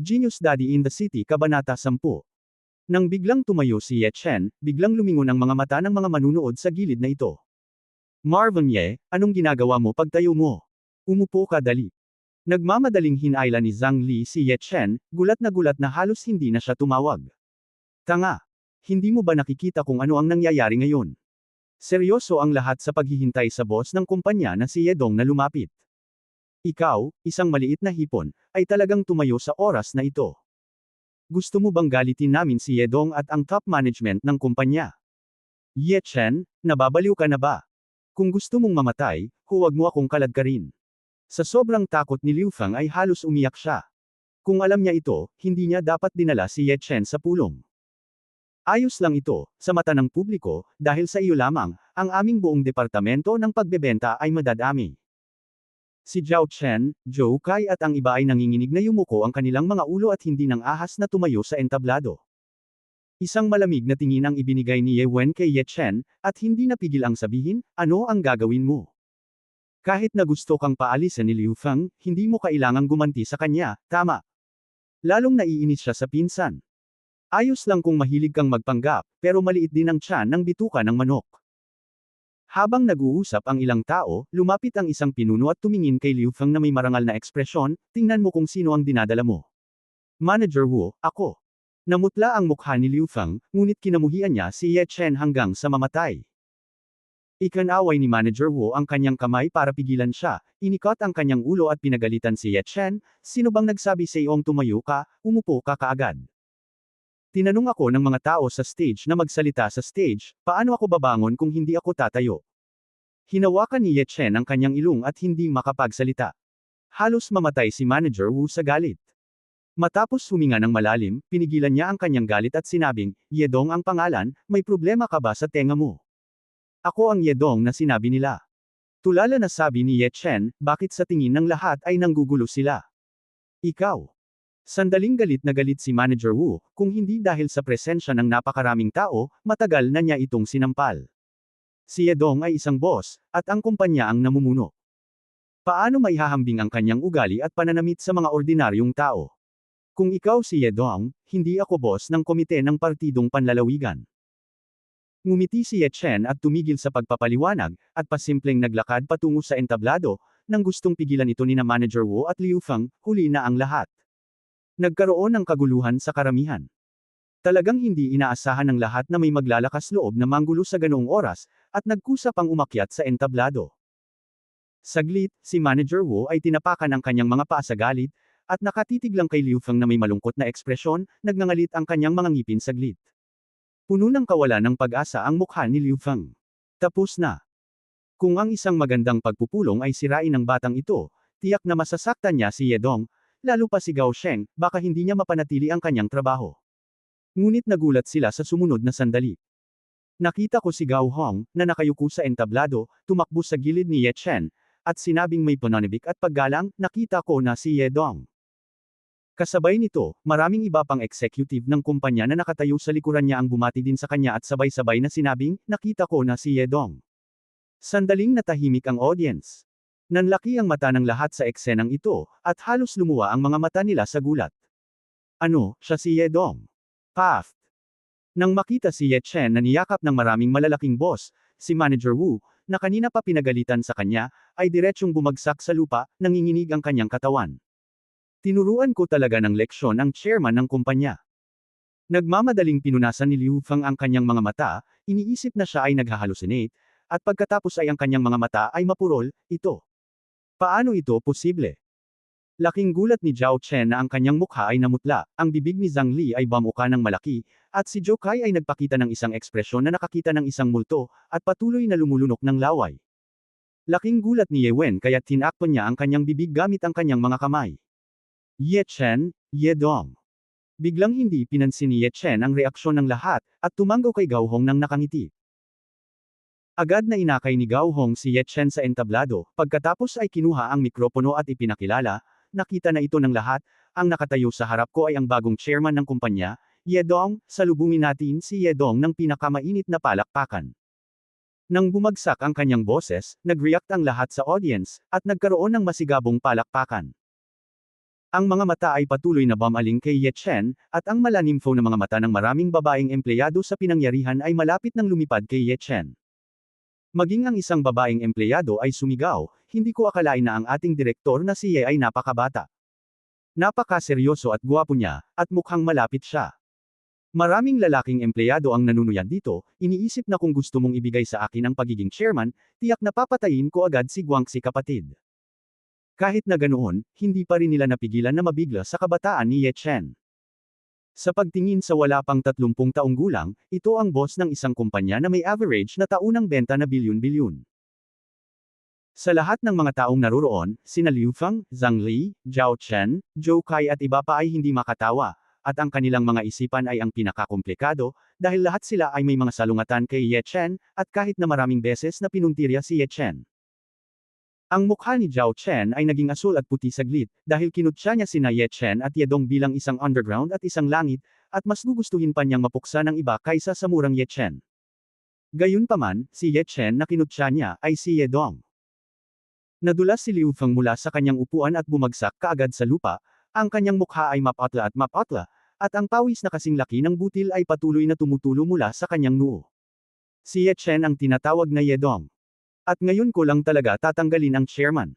Genius Daddy in the City Kabanata 10. Nang biglang tumayo si Ye Chen, biglang lumingon ang mga mata ng mga manunood sa gilid na ito. Marvin Ye, anong ginagawa mo pagtayo mo? Umupo ka dali. Nagmamadaling hinayla ni Zhang Li si Ye Chen, gulat na halos hindi na siya tumawag. Tanga! Hindi mo ba nakikita kung ano ang nangyayari ngayon? Seryoso ang lahat sa paghihintay sa boss ng kumpanya na si Yedong na lumapit. Ikaw, isang maliit na hipon, ay talagang tumayo sa oras na ito. Gusto mo bang galitin namin si Yedong at ang top management ng kumpanya? Ye Chen, nababaliw ka na ba? Kung gusto mong mamatay, huwag mo akong kaladkarin. Sa sobrang takot ni Liu Feng ay halos umiyak siya. Kung alam niya ito, hindi niya dapat dinala si Ye Chen sa pulong. Ayos lang ito, sa mata ng publiko, dahil sa iyo lamang, ang aming buong departamento ng pagbebenta ay madadami. Si Zhao Chen, Zhou Kai at ang iba ay nanginginig na yumuko ang kanilang mga ulo at hindi nang ahas na tumayo sa entablado. Isang malamig na tingin ang ibinigay ni Ye Wen kay Ye Chen, at hindi napigil ang sabihin, ano ang gagawin mo? Kahit na gusto kang paalisin ni Liu Feng, hindi mo kailangang gumanti sa kanya, tama. Lalong naiinis siya sa pinsan. Ayos lang kung mahilig kang magpanggap, pero maliit din ang tiyan ng bituka ng manok. Habang nag-uusap ang ilang tao, lumapit ang isang pinuno at tumingin kay Liu Feng na may marangal na ekspresyon, tingnan mo kung sino ang dinadala mo. Manager Wu, ako. Namutla ang mukha ni Liu Feng, ngunit kinamuhian niya si Ye Chen hanggang sa mamatay. Ikanaway ni Manager Wu ang kanyang kamay para pigilan siya, inikot ang kanyang ulo at pinagalitan si Ye Chen, sino bang nagsabi sa iyong tumayo ka, umupo ka kaagad. Tinanong ako ng mga tao sa stage na magsalita sa stage, paano ako babangon kung hindi ako tatayo? Hinawakan ni Ye Chen ang kanyang ilong at hindi makapagsalita. Halos mamatay si Manager Wu sa galit. Matapos huminga ng malalim, pinigilan niya ang kanyang galit at sinabing, Yedong ang pangalan, may problema ka ba sa tenga mo? Ako ang Yedong na sinabi nila. Tulala na sabi ni Ye Chen, bakit sa tingin ng lahat ay nanggugulo sila? Ikaw. Sandaling galit na galit si Manager Wu, kung hindi dahil sa presensya ng napakaraming tao, matagal na niya itong sinampal. Si Yedong ay isang boss, at ang kumpanya ang namumuno. Paano maihahambing ang kanyang ugali at pananamit sa mga ordinaryong tao? Kung ikaw si Yedong, hindi ako boss ng komite ng partidong panlalawigan. Ngumiti si Ye Chen at tumigil sa pagpapaliwanag, at pasimpleng naglakad patungo sa entablado, nang gustong pigilan ito ni na Manager Wu at Liu Feng, huli na ang lahat. Nagkaroon ng kaguluhan sa karamihan. Talagang hindi inaasahan ng lahat na may maglalakas loob na manggulo sa ganoong oras, at nagkusap ang umakyat sa entablado. Saglit, si Manager Wu ay tinapakan ang kanyang mga paa sa galit, at nakatitig lang kay Liu Feng na may malungkot na ekspresyon, nagngangalit ang kanyang mga ngipin saglit. Puno ng kawalan ng pag-asa ang mukha ni Liu Feng. Tapos na. Kung ang isang magandang pagpupulong ay sirain ng batang ito, tiyak na masasaktan niya si Yedong, lalo pa si Gao Sheng, baka hindi niya mapanatili ang kanyang trabaho. Ngunit nagulat sila sa sumunod na sandali. Nakita ko si Gao Hong, na nakayuko sa entablado, tumakbo sa gilid ni Ye Chen, at sinabing may pananabik at paggalang, nakita ko na si Yedong. Kasabay nito, maraming iba pang executive ng kumpanya na nakatayo sa likuran niya ang bumati din sa kanya at sabay-sabay na sinabing, nakita ko na si Yedong. Sandaling natahimik ang audience. Nanlaki ang mata ng lahat sa eksenang ito, at halos lumuwa ang mga mata nila sa gulat. Ano, siya si Yedong? Paft. Nang makita si Ye Chen na niyakap ng maraming malalaking boss, si Manager Wu, na kanina pa pinagalitan sa kanya, ay diretsyong bumagsak sa lupa, nanginginig ang kanyang katawan. Tinuruan ko talaga ng leksyon ang chairman ng kumpanya. Nagmamadaling pinunasan ni Liu Feng ang kanyang mga mata, iniisip na siya ay naghahalusinate, at pagkatapos ay ang kanyang mga mata ay mapurol, ito. Paano ito posible? Laking gulat ni Zhao Chen na ang kanyang mukha ay namutla, ang bibig ni Zhang Li ay bamuka ng malaki, at si Zhou Kai ay nagpakita ng isang ekspresyon na nakakita ng isang multo, at patuloy na lumulunok ng laway. Laking gulat ni Ye Wen kaya tinakpan niya ang kanyang bibig gamit ang kanyang mga kamay. Ye Chen, Yedong. Biglang hindi pinansin ni Ye Chen ang reaksyon ng lahat, at tumango kay Gao Hong nang nakangiti. Agad na inakay ni Gao Hong si Ye Chen sa entablado, pagkatapos ay kinuha ang mikropono at ipinakilala, nakita na ito ng lahat, ang nakatayo sa harap ko ay ang bagong chairman ng kumpanya, Yedong, salubungin natin si Yedong ng pinakamainit na palakpakan. Nang bumagsak ang kanyang boses, nag-react ang lahat sa audience, at nagkaroon ng masigabong palakpakan. Ang mga mata ay patuloy na bumaling kay Ye Chen, at ang malanimfo na mga mata ng maraming babaeng empleyado sa pinangyarihan ay malapit nang lumipad kay Ye Chen. Maging ang isang babaeng empleyado ay sumigaw, hindi ko akalain na ang ating direktor na si Ye ay napakabata. Napakaseryoso at gwapo niya, at mukhang malapit siya. Maraming lalaking empleyado ang nanunuyad dito, iniisip na kung gusto mong ibigay sa akin ang pagiging chairman, tiyak na papatayin ko agad si Guangxi kapatid. Kahit na ganoon, hindi pa rin nila napigilan na mabigla sa kabataan ni Ye Chen. Sa pagtingin sa wala pang 30 taong gulang, ito ang boss ng isang kumpanya na may average na taunang benta na bilyon-bilyon. Sa lahat ng mga taong naroroon, sina Liu Feng, Zhang Li, Zhao Chen, Zhou Kai at iba pa ay hindi makatawa, at ang kanilang mga isipan ay ang pinakakomplikado, dahil lahat sila ay may mga salungatan kay Ye Chen, at kahit na maraming beses na pinuntirya si Ye Chen. Ang mukha ni Zhao Chen ay naging asul at puti saglit, dahil kinutya niya sina Ye Chen at Yedong bilang isang underground at isang langit, at mas gugustuhin pa niyang mapuksa ng iba kaysa sa murang Ye Chen. Gayunpaman, si Ye Chen na kinutya niya ay si Yedong. Nadulas si Liu Feng mula sa kanyang upuan at bumagsak kaagad sa lupa, ang kanyang mukha ay mapatla, at ang pawis na kasing laki ng butil ay patuloy na tumutulo mula sa kanyang noo. Si Ye Chen ang tinatawag na Yedong. At ngayon ko lang talaga tatanggalin ang chairman.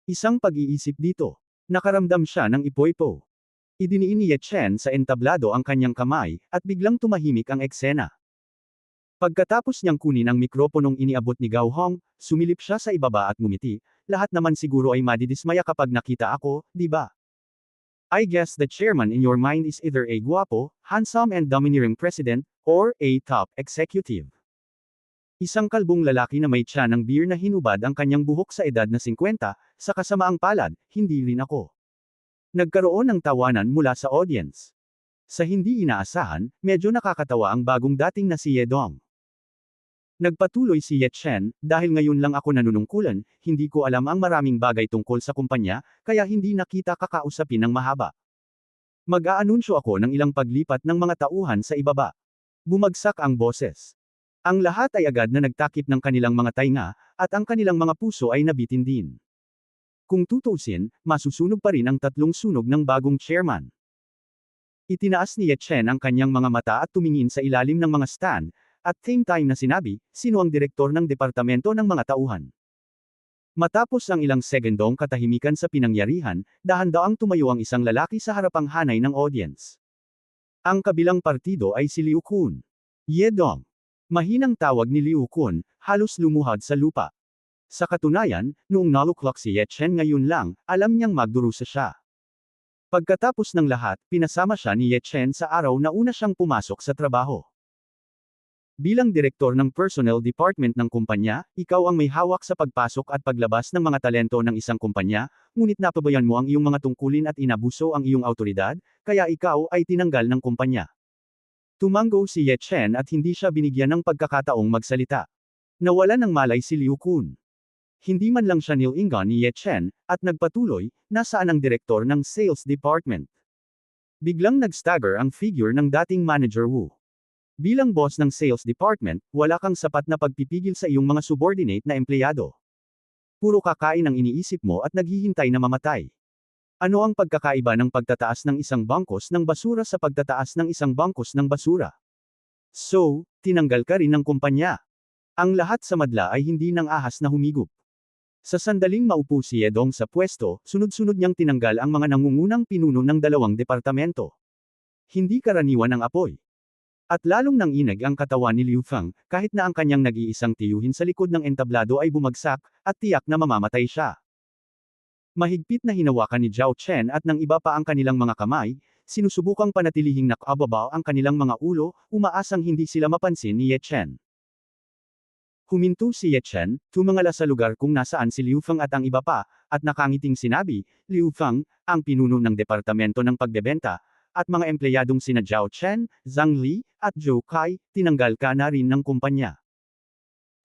Isang pag-iisip dito. Nakaramdam siya ng ipoy-po. Idiniin ni Ye Chen sa entablado ang kanyang kamay, at biglang tumahimik ang eksena. Pagkatapos niyang kunin ang mikroponong iniabot ni Gao Hong, sumilip siya sa ibaba at ngumiti, lahat naman siguro ay madidismaya kapag nakita ako, di ba? I guess the chairman in your mind is either a guwapo, handsome and domineering president, or a top executive. Isang kalbong lalaki na may tiyan ng beer na hinubad ang kanyang buhok sa edad na 50, sa kasamaang palad, hindi rin ako. Nagkaroon ng tawanan mula sa audience. Sa hindi inaasahan, medyo nakakatawa ang bagong dating na si Yedong. Nagpatuloy si Ye Chen, dahil ngayon lang ako nanunungkulan, hindi ko alam ang maraming bagay tungkol sa kumpanya, kaya hindi na kita kakausapin ng mahaba. Mag-aanunsyo ako ng ilang paglipat ng mga tauhan sa ibaba. Bumagsak ang boses. Ang lahat ay agad na nagtakip ng kanilang mga tainga, at ang kanilang mga puso ay nabitin din. Kung tutuusin, masusunog pa rin ang 3 sunog ng bagong chairman. Itinaas ni Ye Chen ang kanyang mga mata at tumingin sa ilalim ng mga stand, at same time na sinabi, sino ang direktor ng departamento ng mga tauhan. Matapos ang ilang segundong katahimikan sa pinangyarihan, dahan-daang tumayo ang isang lalaki sa harapang hanay ng audience. Ang kabilang partido ay si Liu Kun. Yedong. Mahinang tawag ni Liu Kun, halos lumuhad sa lupa. Sa katunayan, noong naluklok si Ye Chen ngayon lang, alam niyang magdurusa siya. Pagkatapos ng lahat, pinasama siya ni Ye Chen sa araw na una siyang pumasok sa trabaho. Bilang direktor ng personnel department ng kumpanya, ikaw ang may hawak sa pagpasok at paglabas ng mga talento ng isang kumpanya, ngunit napabayan mo ang iyong mga tungkulin at inabuso ang iyong autoridad, kaya ikaw ay tinanggal ng kumpanya. Tumango si Ye Chen at hindi siya binigyan ng pagkakataong magsalita. Nawalan ng malay si Liu Kun. Hindi man lang siya nilingan ni Ye Chen, at nagpatuloy, nasaan ang direktor ng sales department. Biglang nag-stagger ang figure ng dating manager Wu. Bilang boss ng sales department, wala kang sapat na pagpipigil sa iyong mga subordinate na empleyado. Puro kakain ang iniisip mo at naghihintay na mamatay. Ano ang pagkakaiba ng pagtataas ng isang bangkos ng basura sa pagtataas ng isang bangkos ng basura? So, tinanggal ka rin ng kumpanya. Ang lahat sa madla ay hindi nang ahas na humigop. Sa sandaling maupo si Yedong sa pwesto, sunod-sunod niyang tinanggal ang mga nangungunang pinuno ng 2 departamento. Hindi karaniwan ang apoy. At lalong nanginag ang katawan ni Liu Feng, kahit na ang kanyang nag-iisang tiyuhin sa likod ng entablado ay bumagsak, at tiyak na mamamatay siya. Mahigpit na hinawakan ni Zhao Chen at ng iba pa ang kanilang mga kamay, sinusubukang panatilihing nakababa ang kanilang mga ulo, umaasang hindi sila mapansin ni Ye Chen. Huminto si Ye Chen, tumangala sa lugar kung nasaan si Liu Feng at ang iba pa, at nakangiting sinabi, Liu Feng, ang pinuno ng departamento ng pagbebenta, at mga empleyadong sina Zhao Chen, Zhang Li, at Zhou Kai, tinanggal ka na rin ng kumpanya.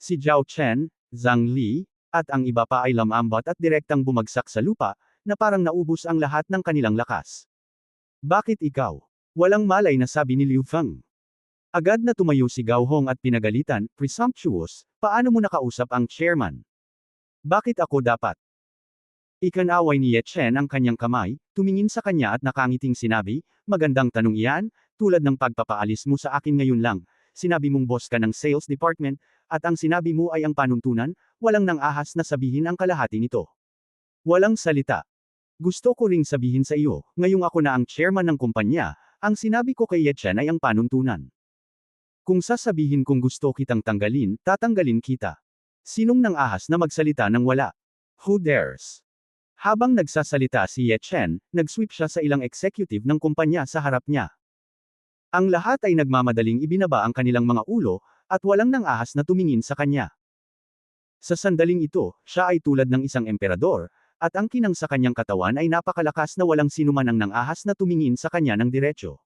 Si Zhao Chen, Zhang Li, at ang iba pa ay lamambat at direktang bumagsak sa lupa, na parang naubos ang lahat ng kanilang lakas. Bakit ikaw? Walang malay na sabi ni Liu Feng. Agad na tumayo si Gao Hong at pinagalitan, presumptuous, paano mo nakausap ang chairman? Bakit ako dapat? Ikanaway ni Ye Chen ang kanyang kamay, tumingin sa kanya at nakangiting sinabi, magandang tanong iyan, tulad ng pagpapaalis mo sa akin ngayon lang. Sinabi mong boss ka ng sales department, at ang sinabi mo ay ang panuntunan, walang nang ahas na sabihin ang kalahati nito. Walang salita. Gusto ko ring sabihin sa iyo, ngayong ako na ang chairman ng kumpanya, ang sinabi ko kay Ye Chen ay ang panuntunan. Kung sasabihin kong gusto kitang tanggalin, tatanggalin kita. Sinong nang ahas na magsalita ng wala? Who dares? Habang nagsasalita si Ye Chen, nag-sweep siya sa ilang executive ng kumpanya sa harap niya. Ang lahat ay nagmamadaling ibinaba ang kanilang mga ulo, at walang nang ahas na tumingin sa kanya. Sa sandaling ito, siya ay tulad ng isang emperador, at ang kinang sa kanyang katawan ay napakalakas na walang sinuman ang nang ahas na tumingin sa kanya ng diretsyo.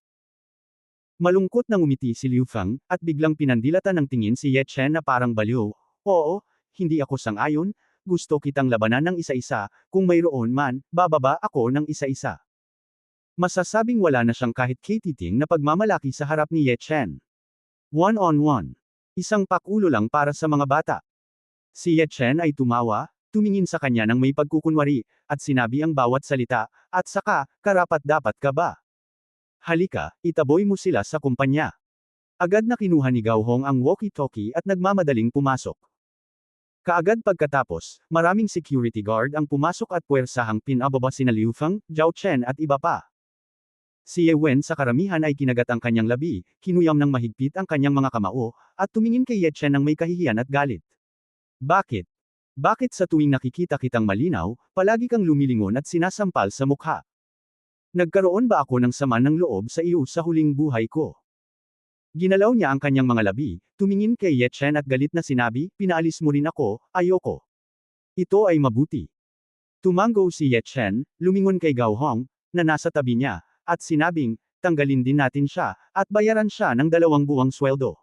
Malungkot na ngumiti si Liu Fang, at biglang pinandilatan ng tingin si Ye Chen na parang baliw. Oo, hindi ako sang-ayon, gusto kitang labanan ng isa-isa, kung mayroon man, bababa ako ng isa-isa. Masasabing wala na siyang kahit katiting na pagmamalaki sa harap ni Ye Chen. One-on-one. Isang pakulo lang para sa mga bata. Si Ye Chen ay tumawa, tumingin sa kanya ng may pagkukunwari, at sinabi ang bawat salita, at saka, karapat-dapat ka ba? Halika, itaboy mo sila sa kumpanya. Agad na kinuha ni Gao Hong ang walkie-talkie at nagmamadaling pumasok. Kaagad pagkatapos, maraming security guard ang pumasok at puwersahang pinababa sina Liu Fang, Zhao Chen at iba pa. Si Ye Wen sa karamihan ay kinagat ang kanyang labi, kinuyam ng mahigpit ang kanyang mga kamao, at tumingin kay Ye Chen ng may kahihiyan at galit. Bakit? Bakit sa tuwing nakikita kitang malinaw, palagi kang lumilingon at sinasampal sa mukha? Nagkaroon ba ako ng sama ng loob sa iyo sa huling buhay ko? Ginalaw niya ang kanyang mga labi, tumingin kay Ye Chen at galit na sinabi, pinaalis mo rin ako, ayoko. Ito ay mabuti. Tumango si Ye Chen, lumingon kay Gao Hong, na nasa tabi niya, at sinabing, tanggalin din natin siya, at bayaran siya ng 2 buwang sweldo.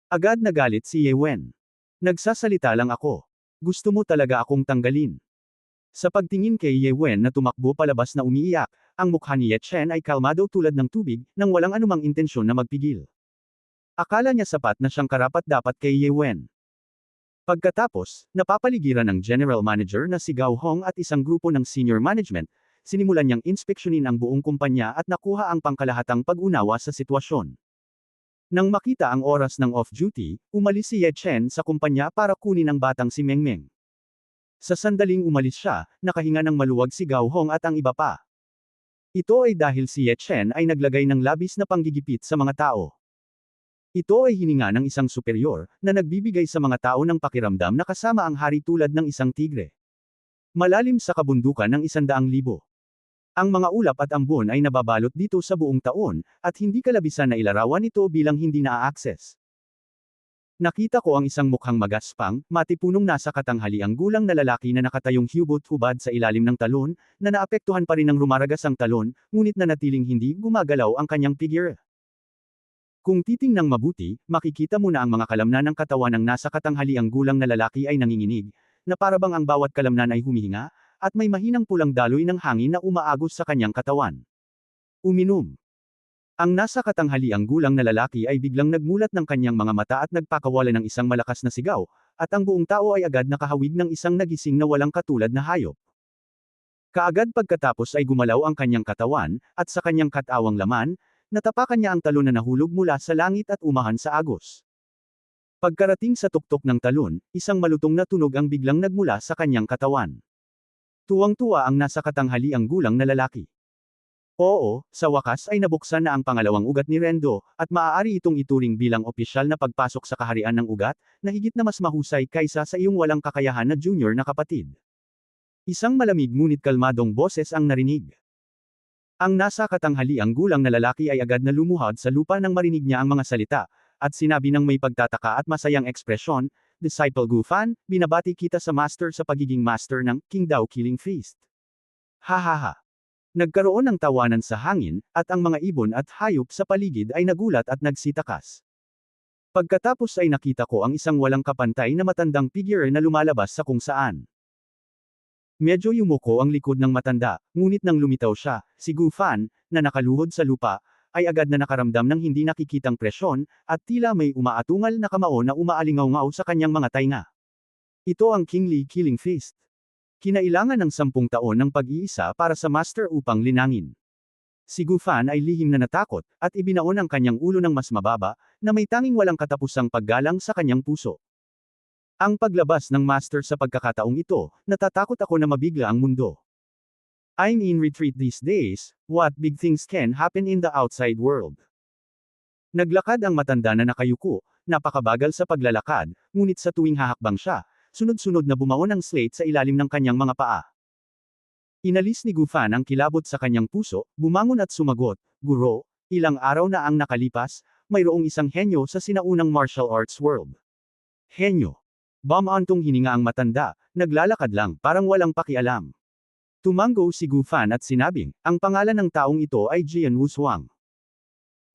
Agad nagalit si Ye Wen. Nagsasalita lang ako. Gusto mo talaga akong tanggalin. Sa pagtingin kay Ye Wen na tumakbo palabas na umiiyak, ang mukha ni Ye Chen ay kalmado tulad ng tubig, nang walang anumang intensyon na magpigil. Akala niya sapat na siyang karapat-dapat kay Ye Wen. Pagkatapos, napapaligiran ng general manager na si Gao Hong at isang grupo ng senior management, sinimulan niyang inspeksyonin ang buong kumpanya at nakuha ang pangkalahatang pag-unawa sa sitwasyon. Nang makita ang oras ng off-duty, umalis si Ye Chen sa kumpanya para kunin ang batang si Meng Meng. Sa sandaling umalis siya, nakahinga ng maluwag si Gao Hong at ang iba pa. Ito ay dahil si Ye Chen ay naglagay ng labis na panggigipit sa mga tao. Ito ay hininga ng isang superior, na nagbibigay sa mga tao ng pakiramdam na kasama ang hari tulad ng isang tigre. Malalim sa kabundukan ng 100,000. Ang mga ulap at ambon ay nababalot dito sa buong taon, at hindi kalabisan na ilarawan ito bilang hindi na-access. Nakita ko ang isang mukhang magaspang, matipunong nasa katanghaliang gulang na lalaki na nakatayong hubot-hubad sa ilalim ng talon, na naapektuhan pa rin ng rumaragas ang talon, ngunit nanatiling hindi gumagalaw ang kanyang figure. Kung titingnang mabuti, makikita mo na ang mga kalamnan ng katawan ng nasa katanghaliang gulang na lalaki ay nanginginig, na parabang ang bawat kalamnan ay humihinga, at may mahinang pulang daloy ng hangin na umaagos sa kanyang katawan. Uminom. Ang nasa katanghaliang gulang na lalaki ay biglang nagmulat ng kanyang mga mata at nagpakawala ng isang malakas na sigaw, at ang buong tao ay agad nakahawig ng isang nagising na walang katulad na hayop. Kaagad pagkatapos ay gumalaw ang kanyang katawan, at sa kanyang katawang laman, natapakan niya ang talon na nahulog mula sa langit at umahan sa agos. Pagkarating sa tuktok ng talon, isang malutong na tunog ang biglang nagmula sa kanyang katawan. Tuwang-tuwa ang nasa katanghaliang gulang na lalaki. Oo, sa wakas ay nabuksan na ang pangalawang ugat ni Rendo, at maaari itong ituring bilang opisyal na pagpasok sa kaharian ng ugat, na higit na mas mahusay kaysa sa iyong walang kakayahan na junior na kapatid. Isang malamig ngunit kalmadong boses ang narinig. Ang nasa katanghaliang gulang na lalaki ay agad na lumuhod sa lupa nang marinig niya ang mga salita, at sinabi ng may pagtataka at masayang ekspresyon, Disciple Gu Fan, binabati kita sa master sa pagiging master ng King Dao Killing Feast. Hahaha. Nagkaroon ng tawanan sa hangin, at ang mga ibon at hayop sa paligid ay nagulat at nagsitakas. Pagkatapos ay nakita ko ang isang walang kapantay na matandang figure na lumalabas sa kung saan. Medyo yumuko ang likod ng matanda, ngunit nang lumitaw siya, si Gu Fan, na nakaluhod sa lupa, ay agad na nakaramdam ng hindi nakikitang presyon, at tila may umaatungal na kamao na umaalingaw-ngaw sa kanyang mga tainga. Ito ang King Li Killing Feast. Kinailangan ng 10 taon ng pag-iisa para sa master upang linangin. Si Gufan ay lihim na natakot, at ibinaon ang kanyang ulo ng mas mababa, na may tanging walang katapusang paggalang sa kanyang puso. Ang paglabas ng master sa pagkakataong ito, natatakot ako na mabigla ang mundo. I'm in retreat these days, what big things can happen in the outside world? Naglakad ang matanda na nakayuko, napakabagal sa paglalakad, ngunit sa tuwing hahakbang siya, sunod-sunod na bumaon ang slate sa ilalim ng kanyang mga paa. Inalis ni Gufan ang kilabot sa kanyang puso, bumangon at sumagot, Guro, ilang araw na ang nakalipas, mayroong isang henyo sa sinaunang martial arts world. Henyo. Bumantong hininga ang matanda, naglalakad lang, parang walang pakialam. Tumango si Gufan at sinabing, ang pangalan ng taong ito ay Jian Wushuang.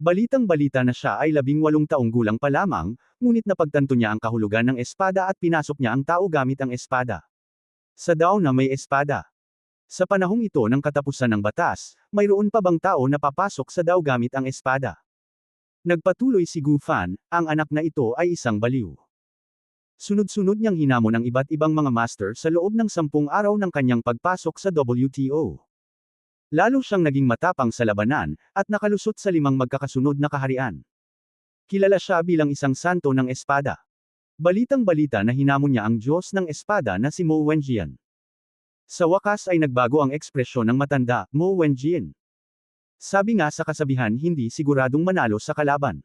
Balitang-balita na siya ay 18 taong gulang pa lamang, ngunit napagtanto niya ang kahulugan ng espada at pinasok niya ang tao gamit ang espada. Sa daw na may espada. Sa panahong ito ng katapusan ng batas, mayroon pa bang tao na papasok sa daw gamit ang espada? Nagpatuloy si Gufan, ang anak na ito ay isang baliw. Sunod-sunod niyang hinamon ang iba't ibang mga master sa loob ng 10 araw ng kanyang pagpasok sa WTO. Lalo siyang naging matapang sa labanan, at nakalusot sa 5 magkakasunod na kaharian. Kilala siya bilang isang santo ng espada. Balitang-balita na hinamon niya ang Diyos ng espada na si Mo Wenjian. Sa wakas ay nagbago ang ekspresyon ng matanda, Mo Wenjian. Sabi nga sa kasabihan hindi siguradong manalo sa kalaban.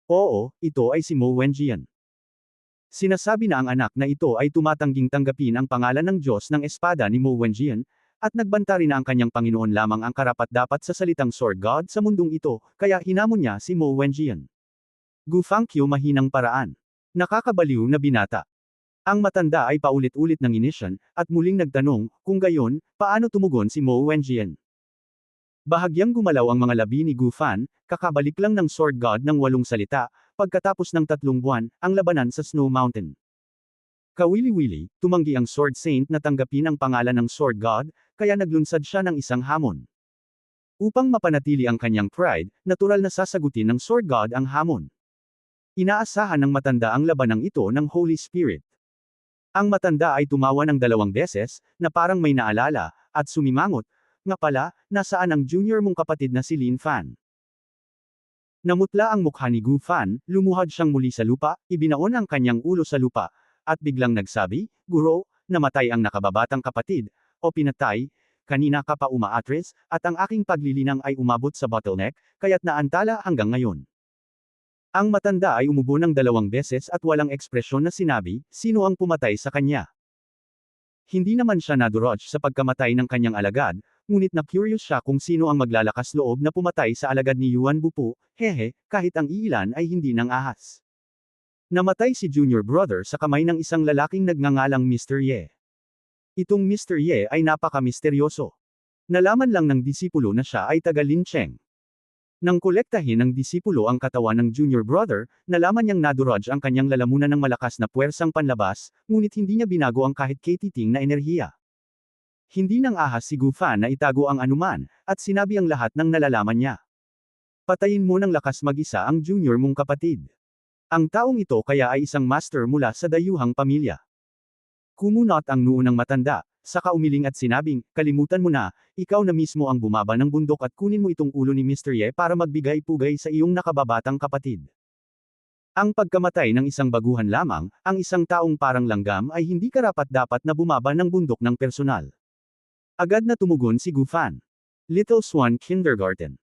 Oo, ito ay si Mo Wenjian. Sinasabi na ang anak na ito ay tumatangging tanggapin ang pangalan ng Diyos ng espada ni Mo Wenjian, at nagbanta rin na ang kanyang Panginoon lamang ang karapat-dapat sa salitang Sword God sa mundong ito, kaya hinamon niya si Mo Wenjian. Gufangkyo mahinang paraan. Nakakabaliw na binata. Ang matanda ay paulit-ulit ng inisyon, at muling nagtanong, kung gayon, paano tumugon si Mo Wenjian? Bahagyang gumalaw ang mga labi ni Gufan, kakabalik lang ng Sword God ng 8 salita, pagkatapos ng 3 buwan, ang labanan sa Snow Mountain. Kawili-wili, tumanggi ang Sword Saint na tanggapin ang pangalan ng Sword God, kaya naglunsad siya ng isang hamon. Upang mapanatili ang kanyang pride, natural na sasagutin ng Sword God ang hamon. Inaasahan ng matanda ang labanang ito ng Holy Spirit. Ang matanda ay tumawa ng 2 beses, na parang may naalala, at sumimangot, nga pala, nasaan ang junior mong kapatid na si Lin Fan? Namutla ang mukha ni Gufan, lumuhad siyang muli sa lupa, ibinaon ang kanyang ulo sa lupa, at biglang nagsabi, Guro, namatay ang nakababatang kapatid, o pinatay, kanina ka pa umaatres, at ang aking paglilinang ay umabot sa bottleneck, kaya't naantala hanggang ngayon. Ang matanda ay umubo ng 2 beses at walang ekspresyon na sinabi, sino ang pumatay sa kanya. Hindi naman siya nadurog sa pagkamatay ng kanyang alagad, ngunit na-curious siya kung sino ang maglalakas loob na pumatay sa alagad ni Yuan Bupu, hehe, kahit ang iilan ay hindi nang ahas. Namatay si junior brother sa kamay ng isang lalaking nagngangalang Mr. Ye. Itong Mr. Ye ay napaka-misteryoso. Nalaman lang ng disipulo na siya ay taga Lincheng. Nang kolektahin ng disipulo ang katawan ng junior brother, nalaman niyang nadurog ang kanyang lalamunan ng malakas na puwersang panlabas, ngunit hindi niya binago ang kahit katiting na enerhiya. Hindi nang ahas si Gufan na itago ang anuman, at sinabi ang lahat ng nalalaman niya. Patayin mo ng lakas mag-isa ang junior mong kapatid. Ang taong ito kaya ay isang master mula sa dayuhang pamilya. Kumunot ang noo ng matanda, saka umiling at sinabing, kalimutan mo na, ikaw na mismo ang bumaba ng bundok at kunin mo itong ulo ni Mr. Ye para magbigay-pugay sa iyong nakababatang kapatid. Ang pagkamatay ng isang baguhan lamang, ang isang taong parang langgam ay hindi karapat-dapat na bumaba ng bundok ng personal. Agad na tumugon si Gufan. Little Swan Kindergarten.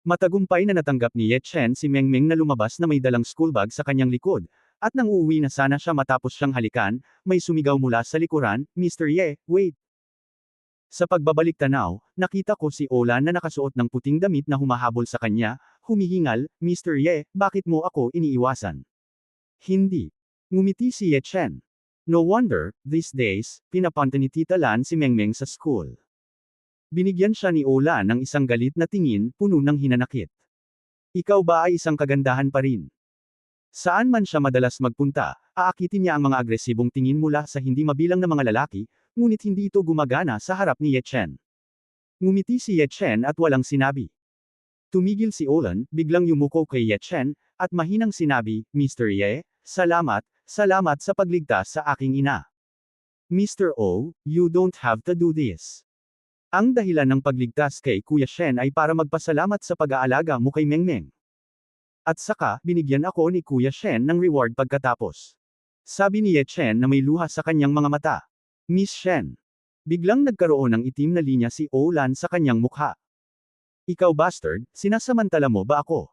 Matagumpay na natanggap ni Ye Chen si Mengmeng na lumabas na may dalang school bag sa kanyang likod, at nang uuwi na sana siya matapos siyang halikan, may sumigaw mula sa likuran, Mr. Ye, wait! Sa pagbabalik tanaw, nakita ko si Olan na nakasuot ng puting damit na humahabol sa kanya, humihingal, Mr. Ye, bakit mo ako iniiwasan? Hindi. Ngumiti si Ye Chen. No wonder, these days, pinapunta ni Tita Lan si Mengmeng sa school. Binigyan siya ni Olan ng isang galit na tingin, puno ng hinanakit. Ikaw ba ay isang kagandahan pa rin? Saan man siya madalas magpunta, aakitin niya ang mga agresibong tingin mula sa hindi mabilang na mga lalaki, ngunit hindi ito gumagana sa harap ni Ye Chen. Ngumiti si Ye Chen at walang sinabi. Tumigil si Olan, biglang yumuko kay Ye Chen, at mahinang sinabi, Mr. Ye, salamat sa pagligtas sa aking ina. Mr. O, you don't have to do this. Ang dahilan ng pagligtas kay Kuya Shen ay para magpasalamat sa pag-aalaga mo kay Mengmeng. At saka, binigyan ako ni Kuya Shen ng reward pagkatapos. Sabi ni Ye Chen na may luha sa kanyang mga mata. Miss Shen. Biglang nagkaroon ng itim na linya si Olan sa kanyang mukha. Ikaw bastard, sinasamantala mo ba ako?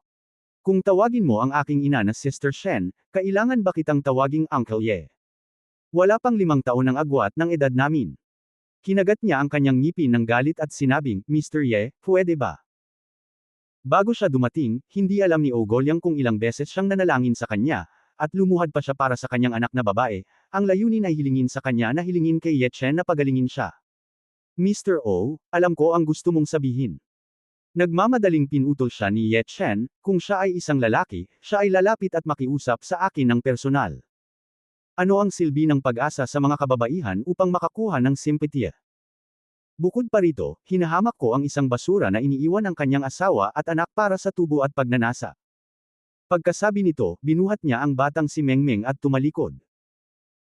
Kung tawagin mo ang aking ina na Sister Shen, kailangan ba kitang tawaging Uncle Ye? Wala pang 5 taon ang agwat ng edad namin. Kinagat niya ang kanyang ngipin ng galit at sinabing, Mr. Ye, pwede ba? Bago siya dumating, hindi alam ni Ogolyang kung ilang beses siyang nanalangin sa kanya, at lumuhad pa siya para sa kanyang anak na babae, ang layunin ay hilingin sa kanya na hilingin kay Ye Chen na pagalingin siya. Mr. O, alam ko ang gusto mong sabihin. Nagmamadaling pinutol siya ni Ye Chen, kung siya ay isang lalaki, siya ay lalapit at makiusap sa akin ng personal. Ano ang silbi ng pag-asa sa mga kababaihan upang makakuha ng simpatiya? Bukod pa rito, hinahamak ko ang isang basura na iniiwan ng kanyang asawa at anak para sa tubo at pagnanasa. Pagkasabi nito, binuhat niya ang batang si Mengmeng at tumalikod.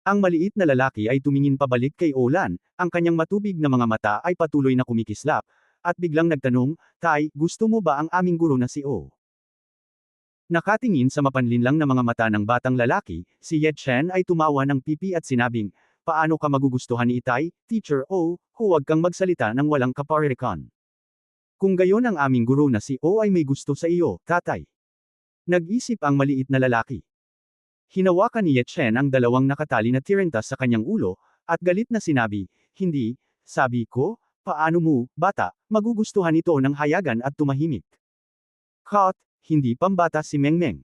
Ang maliit na lalaki ay tumingin pabalik kay Olan, ang kanyang matubig na mga mata ay patuloy na kumikislap, at biglang nagtanong, Tay, gusto mo ba ang aming guro na si O? Nakatingin sa mapanlinlang na mga mata ng batang lalaki, si Ye Chen ay tumawa ng pipi at sinabing, paano ka magugustuhan ni Itay, Teacher O, huwag kang magsalita ng walang kaparirikan. Kung gayon ang aming guro na si O ay may gusto sa iyo, tatay. Nag-isip ang maliit na lalaki. Hinawakan ni Ye Chen ang dalawang nakatali na tirentas sa kanyang ulo, at galit na sinabi, hindi, sabi ko, paano mo, bata, magugustuhan ito ng hayagan at tumahimik. Cut, hindi pambata si Mengmeng.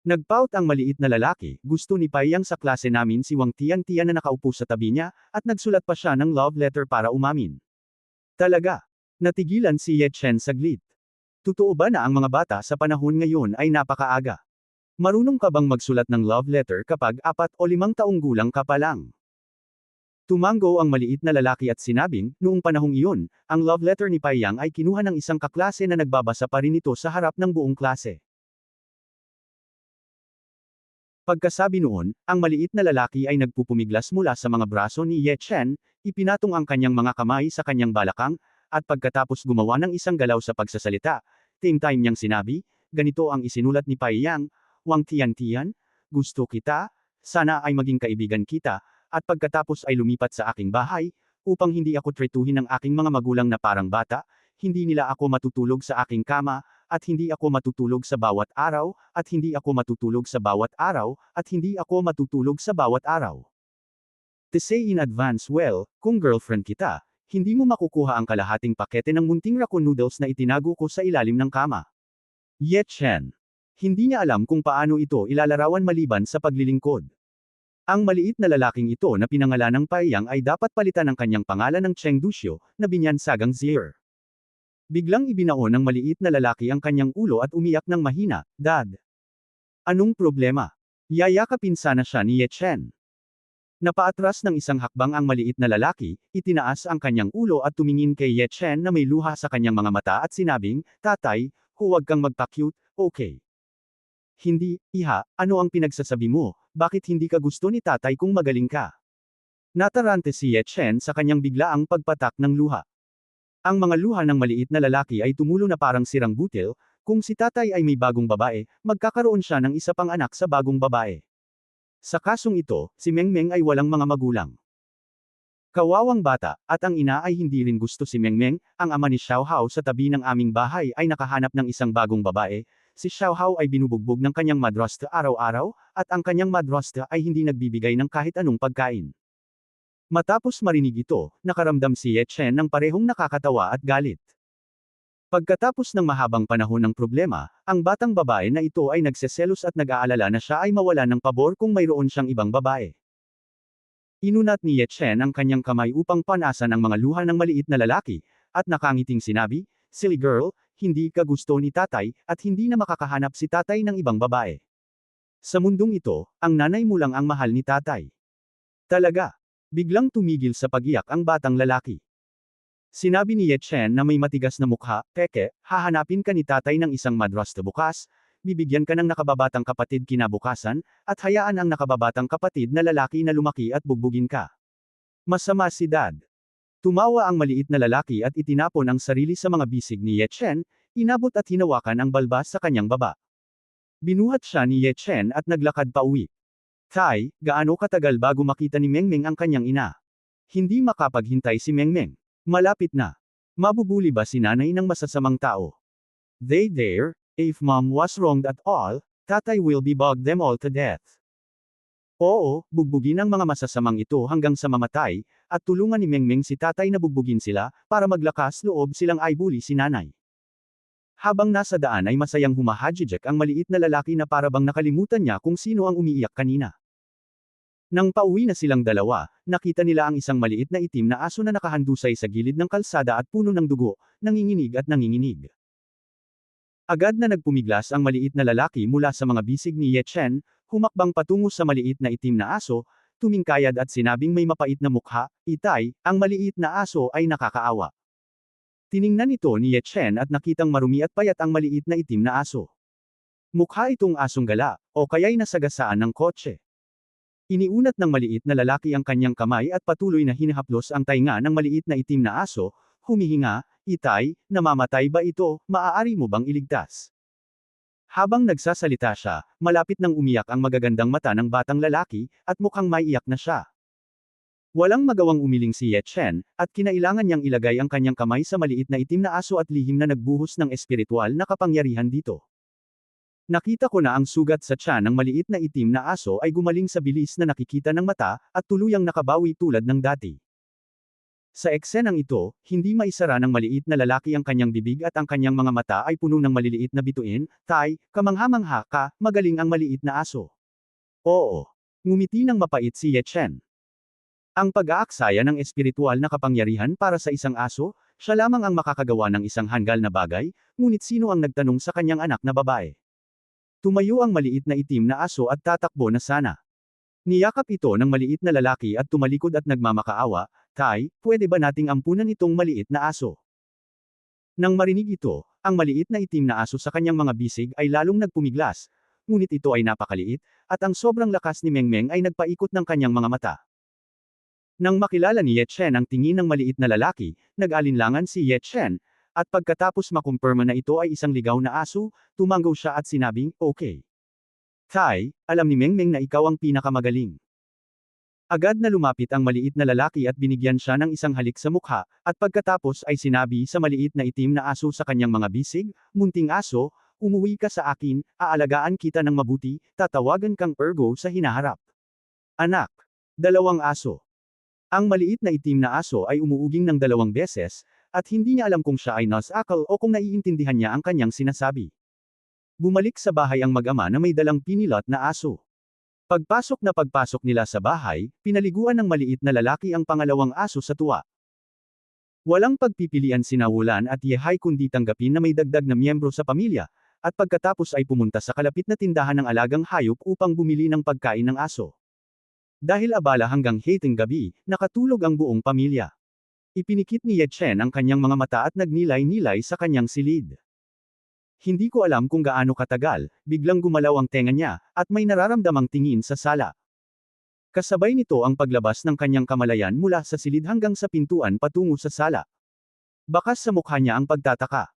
Nagpout ang maliit na lalaki, gusto ni Paiyang sa klase namin si Wang Tian-Tian na nakaupo sa tabi niya, at nagsulat pa siya ng love letter para umamin. Talaga. Natigilan si Ye Chen saglit. Totoo ba na ang mga bata sa panahon ngayon ay napakaaga? Marunong ka bang magsulat ng love letter kapag 4 o 5 taong gulang ka pa lang? Tumango ang maliit na lalaki at sinabing, noong panahong iyon, ang love letter ni Paiyang ay kinuha ng isang kaklase na nagbabasa pa rin ito sa harap ng buong klase. Pagkasabi noon, ang maliit na lalaki ay nagpupumiglas mula sa mga braso ni Ye Chen, ipinatong ang kanyang mga kamay sa kanyang balakang, at pagkatapos gumawa ng isang galaw sa pagsasalita, time niyang sinabi, ganito ang isinulat ni Paiyang, Wang Tian-Tian, gusto kita, sana ay maging kaibigan kita, at pagkatapos ay lumipat sa aking bahay, upang hindi ako tretuhin ng aking mga magulang na parang bata, hindi nila ako matutulog sa aking kama, at hindi ako matutulog sa bawat araw, at hindi ako matutulog sa bawat araw, at hindi ako matutulog sa bawat araw. To say in advance well, kung girlfriend kita, hindi mo makukuha ang kalahating pakete ng munting raku noodles na itinago ko sa ilalim ng kama. Ye Chen. Hindi niya alam kung paano ito ilalarawan maliban sa paglilingkod. Ang maliit na lalaking ito na pinangalan ng Paiyang ay dapat palitan ang kanyang pangalan ng Cheng Duxiu, na binyansagang Zier. Biglang ibinaon ng maliit na lalaki ang kanyang ulo at umiyak ng mahina, Dad. Anong problema? Yayakapin sana siya ni Ye Chen. Napaatras ng isang hakbang ang maliit na lalaki, itinaas ang kanyang ulo at tumingin kay Ye Chen na may luha sa kanyang mga mata at sinabing, Tatay, huwag kang magpa-cute, okay? Hindi, iha, ano ang pinagsasabi mo, bakit hindi ka gusto ni tatay kung magaling ka? Natarante si Ye Chen sa kanyang biglaang pagpatak ng luha. Ang mga luha ng maliit na lalaki ay tumulo na parang sirang butil, kung si tatay ay may bagong babae, magkakaroon siya ng isa pang anak sa bagong babae. Sa kasong ito, si Mengmeng ay walang mga magulang. Kawawang bata, at ang ina ay hindi rin gusto si Mengmeng, ang ama ni Xiaohao sa tabi ng aming bahay ay nakahanap ng isang bagong babae, si Xiaohao ay binubugbog ng kanyang madrasta araw-araw, at ang kanyang madrasta ay hindi nagbibigay ng kahit anong pagkain. Matapos marinig ito, nakaramdam si Ye Chen ng parehong nakakatawa at galit. Pagkatapos ng mahabang panahon ng problema, ang batang babae na ito ay nagseselos at nag-aalala na siya ay mawala ng pabor kung mayroon siyang ibang babae. Inunat ni Ye Chen ang kanyang kamay upang panasan ang mga luha ng maliit na lalaki, at nakangiting sinabi, Silly girl, hindi ka gusto ni tatay, at hindi na makakahanap si tatay ng ibang babae. Sa mundong ito, ang nanay mo lang ang mahal ni tatay. Talaga. Biglang tumigil sa pagiyak ang batang lalaki. Sinabi ni Ye Chen na may matigas na mukha, Peke, hahanapin ka ni tatay ng isang madrasta bukas, bibigyan ka ng nakababatang kapatid kinabukasan, at hayaan ang nakababatang kapatid na lalaki na lumaki at bugbugin ka. Masama si Dad. Tumawa ang maliit na lalaki at itinapon ang sarili sa mga bisig ni Ye Chen, inabot at hinawakan ang balbas sa kanyang baba. Binuhat siya ni Ye Chen at naglakad pa uwi. Tai, gaano katagal bago makita ni Mengmeng ang kanyang ina? Hindi makapaghintay si Mengmeng. Malapit na. Mabubuli ba si nanay ng masasamang tao? They dare, if mom was wronged at all, tatay will be bug them all to death. Oo, bugbugin ang mga masasamang ito hanggang sa mamatay, at tulungan ni Mengmeng si tatay na bugbugin sila, para maglakas loob silang ibuli si nanay. Habang nasa daan ay masayang humahajijek ang maliit na lalaki na parabang nakalimutan niya kung sino ang umiiyak kanina. Nang pauwi na silang dalawa, nakita nila ang isang maliit na itim na aso na nakahandusay sa gilid ng kalsada at puno ng dugo, nanginginig at nanginginig. Agad na nagpumiglas ang maliit na lalaki mula sa mga bisig ni Ye Chen, humakbang patungo sa maliit na itim na aso, tumingkayad at sinabing may mapait na mukha, "Itay, ang maliit na aso ay nakakaawa." Tiningnan ito ni Ye Chen at nakitang marumi at payat ang maliit na itim na aso. Mukha itong asong gala, o kaya'y nasagasaan ng kotse. Iniunat ng maliit na lalaki ang kanyang kamay at patuloy na hinahaplos ang tainga ng maliit na itim na aso, humihinga, "Itay, namamatay ba ito, maaari mo bang iligtas?" Habang nagsasalita siya, malapit nang umiyak ang magagandang mata ng batang lalaki, at mukhang maiiyak na siya. Walang magawang umiling si Ye Chen, at kinailangan niyang ilagay ang kanyang kamay sa maliit na itim na aso at lihim na nagbuhos ng espiritual na kapangyarihan dito. Nakita ko na ang sugat sa tiyan ng maliit na itim na aso ay gumaling sa bilis na nakikita ng mata, at tuluyang nakabawi tulad ng dati. Sa eksenang ito, hindi maisara ng maliit na lalaki ang kanyang bibig at ang kanyang mga mata ay puno ng maliliit na bituin. "Tai, kamangha-mangha ka, magaling ang maliit na aso." Oo. Ngumiti ng mapait si Ye Chen. Ang pag-aaksaya ng espiritual na kapangyarihan para sa isang aso, siya lamang ang makakagawa ng isang hanggal na bagay, ngunit sino ang nagtanong sa kanyang anak na babae? Tumayo ang maliit na itim na aso at tatakbo na sana. Niyakap ito ng maliit na lalaki at tumalikod at nagmamakaawa, "Tai, pwede ba nating ampunan itong maliit na aso?" Nang marinig ito, ang maliit na itim na aso sa kanyang mga bisig ay lalong nagpumiglas, ngunit ito ay napakaliit, at ang sobrang lakas ni Mengmeng ay nagpaikot ng kanyang mga mata. Nang makilala ni Ye Chen ang tingin ng maliit na lalaki, nag-alinlangan si Ye Chen, at pagkatapos makumpirma na ito ay isang ligaw na aso, tumanggaw siya at sinabing, "Okay. Tai, alam ni Mengmeng na ikaw ang pinakamagaling." Agad na lumapit ang maliit na lalaki at binigyan siya ng isang halik sa mukha, at pagkatapos ay sinabi sa maliit na itim na aso sa kanyang mga bisig, "Munting aso, umuwi ka sa akin, aalagaan kita ng mabuti, tatawagan kang Ergo sa hinaharap." Anak. Dalawang aso. Ang maliit na itim na aso ay umuuging ng 2 beses, at hindi niya alam kung siya ay nasakal o kung naiintindihan niya ang kanyang sinasabi. Bumalik sa bahay ang mag-ama na may dalang pinilot na aso. Pagpasok nila sa bahay, pinaliguan ng maliit na lalaki ang pangalawang aso sa tuwa. Walang pagpipilian sina Wulan at Yehay kundi tanggapin na may dagdag na miyembro sa pamilya, at pagkatapos ay pumunta sa kalapit na tindahan ng alagang hayop upang bumili ng pagkain ng aso. Dahil abala hanggang hating gabi, nakatulog ang buong pamilya. Ipinikit ni Ye Chen ang kanyang mga mata at nagnilay-nilay sa kanyang silid. Hindi ko alam kung gaano katagal, biglang gumalaw ang tenga niya, at may nararamdamang tingin sa sala. Kasabay nito ang paglabas ng kanyang kamalayan mula sa silid hanggang sa pintuan patungo sa sala. Bakas sa mukha niya ang pagtataka.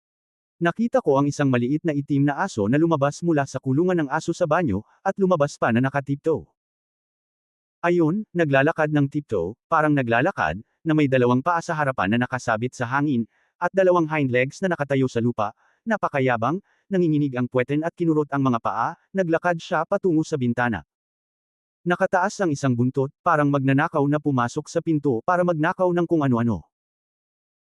Nakita ko ang isang maliit na itim na aso na lumabas mula sa kulungan ng aso sa banyo, at lumabas pa na nakatiptoe. Ayun, naglalakad ng tiptoe, parang naglalakad, na may 2 paa sa harapan na nakasabit sa hangin, at 2 hind legs na nakatayo sa lupa. Napakayabang, nanginginig ang puweten at kinurot ang mga paa, naglakad siya patungo sa bintana. Nakataas ang isang buntot, parang magnanakaw na pumasok sa pinto para magnakaw ng kung ano-ano.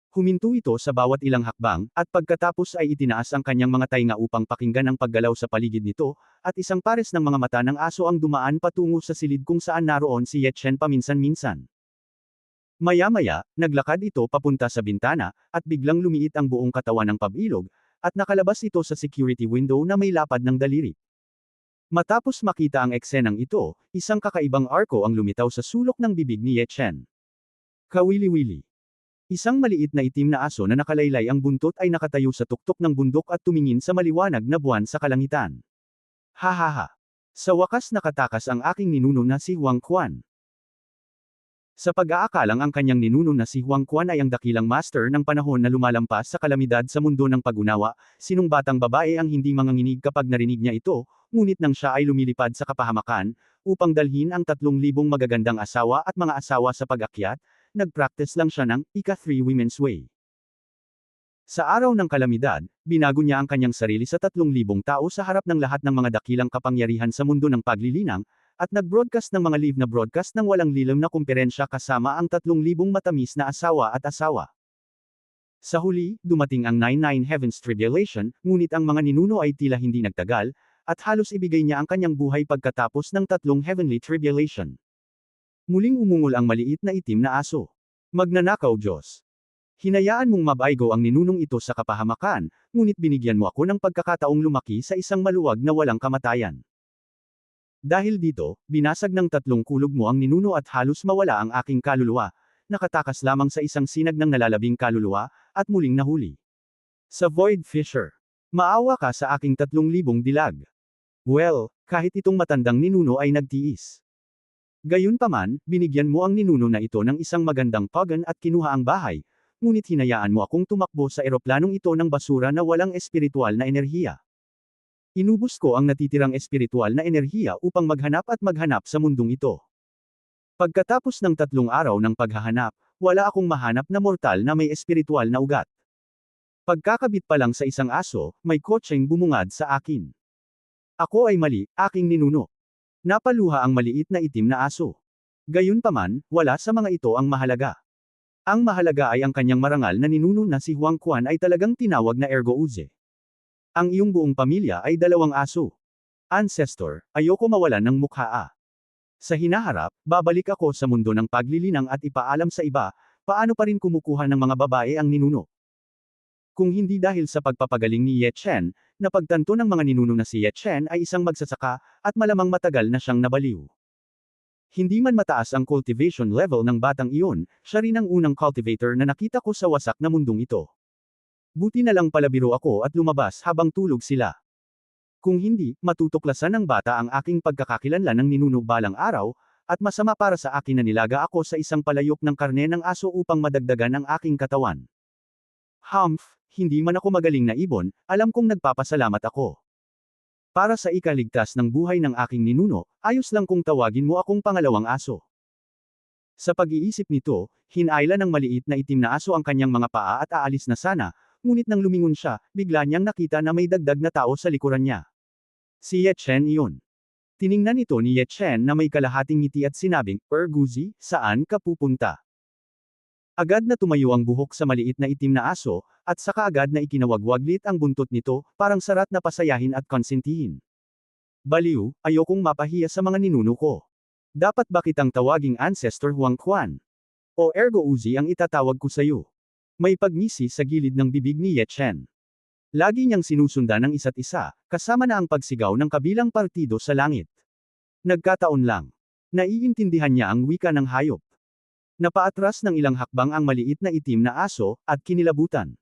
Huminto ito sa bawat ilang hakbang, at pagkatapos ay itinaas ang kanyang mga tainga upang pakinggan ang paggalaw sa paligid nito, at isang pares ng mga mata ng aso ang dumaan patungo sa silid kung saan naroon si Ye Chen paminsan-minsan. Maya-maya, naglakad ito papunta sa bintana, at biglang lumiit ang buong katawan ng pabilog, at nakalabas ito sa security window na may lapad ng daliri. Matapos makita ang eksenang ito, isang kakaibang arko ang lumitaw sa sulok ng bibig ni Ye Chen. Kawili-wili. Isang maliit na itim na aso na nakalaylay ang buntot ay nakatayo sa tuktok ng bundok at tumingin sa maliwanag na buwan sa kalangitan. Hahaha. Sa wakas nakatakas ang aking ninuno na si Huang Quan. Sa pag-aakalang ang kanyang ninuno na si Huang Quan ay ang dakilang master ng panahon na lumalampas sa kalamidad sa mundo ng pag-unawa, sinong batang babae ang hindi manganginig kapag narinig niya ito, ngunit nang siya ay lumilipad sa kapahamakan, upang dalhin ang 3,000 magagandang asawa at mga asawa sa pag-akyat, nag-practice lang siya ng ika-3 Women's Way. Sa araw ng kalamidad, binago niya ang kanyang sarili sa 3,000 tao sa harap ng lahat ng mga dakilang kapangyarihan sa mundo ng paglilinang, at nag-broadcast ng mga live na broadcast ng walang lilim na kumperensya kasama ang 3,000 matamis na asawa at asawa. Sa huli, dumating ang 99 Heavens Tribulation, ngunit ang mga ninuno ay tila hindi nagtagal, at halos ibigay niya ang kanyang buhay pagkatapos ng 3 Heavenly Tribulation. Muling umungol ang maliit na itim na aso. Magnanakaw Diyos. Hinayaan mong mabaygo ang ninunong ito sa kapahamakan, ngunit binigyan mo ako ng pagkakataong lumaki sa isang maluwag na walang kamatayan. Dahil dito, binasag ng 3 kulog mo ang ninuno at halos mawala ang aking kaluluwa, nakatakas lamang sa isang sinag ng nalalabing kaluluwa, at muling nahuli. Sa Void Fisher. Maawa ka sa aking 3,000 dilag. Well, kahit itong matandang ninuno ay nagtiis. Gayunpaman, binigyan mo ang ninuno na ito ng isang magandang pagan at kinuha ang bahay, ngunit hinayaan mo akong tumakbo sa eroplanong ito ng basura na walang espiritual na enerhiya. Inubos ko ang natitirang espiritual na enerhiya upang maghanap sa mundong ito. Pagkatapos ng 3 araw ng paghahanap, wala akong mahanap na mortal na may espiritual na ugat. Pagkakabit pa lang sa isang aso, may kotseng bumungad sa akin. Ako ay mali, aking ninuno. Napaluha ang maliit na itim na aso. Gayunpaman, wala sa mga ito ang mahalaga. Ang mahalaga ay ang kanyang marangal na ninuno na si Huang Quan ay talagang tinawag na Ergo Uzi. Ang iyong buong pamilya ay 2 aso. Ancestor, ayoko mawalan ng mukha. Sa hinaharap, babalik ako sa mundo ng paglilinang at ipaalam sa iba, paano pa rin kumukuha ng mga babae ang ninuno. Kung hindi dahil sa pagpapagaling ni Ye Chen, napagtanto ng mga ninuno na si Ye Chen ay isang magsasaka, at malamang matagal na siyang nabaliw. Hindi man mataas ang cultivation level ng batang iyon, siya rin ang unang cultivator na nakita ko sa wasak na mundong ito. Buti na lang palabiro ako at lumabas habang tulog sila. Kung hindi, matutuklasan ng bata ang aking pagkakakilanlan ng ninuno balang araw, at masama para sa akin na nilaga ako sa isang palayok ng karne ng aso upang madagdagan ang aking katawan. Hindi man ako magaling na ibon, alam kong nagpapasalamat ako. Para sa ikaligtas ng buhay ng aking ninuno, ayos lang kung tawagin mo akong pangalawang aso. Sa pag-iisip nito, hinayla ng maliit na itim na aso ang kanyang mga paa at aalis na sana, ngunit nang lumingon siya, bigla niyang nakita na may dagdag na tao sa likuran niya. Si Ye Chen iyon. Tiningnan ito ni Ye Chen na may kalahating ngiti at sinabing, Guzi, saan ka pupunta? Agad na tumayo ang buhok sa maliit na itim na aso, at saka agad na ikinawagwaglit ang buntot nito, parang sarat na pasayahin at konsentihin. Baliw, ayokong mapahiya sa mga ninuno ko. Dapat ba kitang tawaging Ancestor Huang Quan? O Ergo Uzi ang itatawag ko sayo? May pagngisi sa gilid ng bibig ni Ye Chen. Lagi niyang sinusundan ng isa't isa, kasama na ang pagsigaw ng kabilang partido sa langit. Nagkataon lang. Naiintindihan niya ang wika ng hayop. Napaatras ng ilang hakbang ang maliit na itim na aso, at kinilabutan.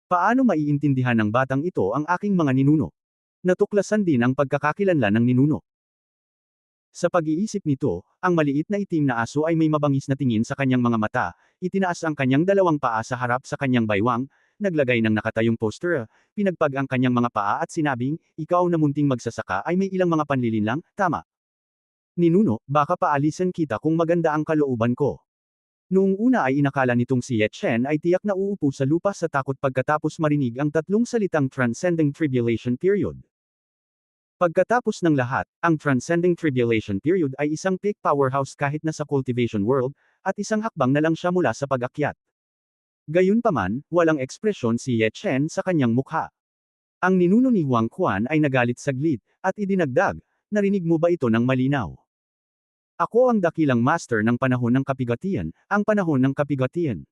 Paano maiintindihan ng batang ito ang aking mga ninuno? Natuklasan din ang pagkakakilanlan ng ninuno. Sa pag-iisip nito, ang maliit na itim na aso ay may mabangis na tingin sa kanyang mga mata, itinaas ang kanyang 2 paa sa harap sa kanyang baywang, naglagay ng nakatayong poster, pinagpag ang kanyang mga paa at sinabing, ikaw na munting magsasaka ay may ilang mga panlilinlang, tama. Ninuno, baka paalisan kita kung maganda ang kalooban ko. Noong una ay inakala nitong si Ye Chen ay tiyak na uupo sa lupa sa takot pagkatapos marinig ang 3 salitang Transcending Tribulation Period. Pagkatapos ng lahat, ang Transcending Tribulation Period ay isang peak powerhouse kahit na sa cultivation world, at isang hakbang na lang siya mula sa pag-akyat. Gayunpaman, walang ekspresyon si Ye Chen sa kanyang mukha. Ang ninuno ni Huang Quan ay nagalit saglit, at idinagdag, narinig mo ba ito ng malinaw? Ako ang dakilang master ng panahon ng kapigatian, ang panahon ng kapigatian.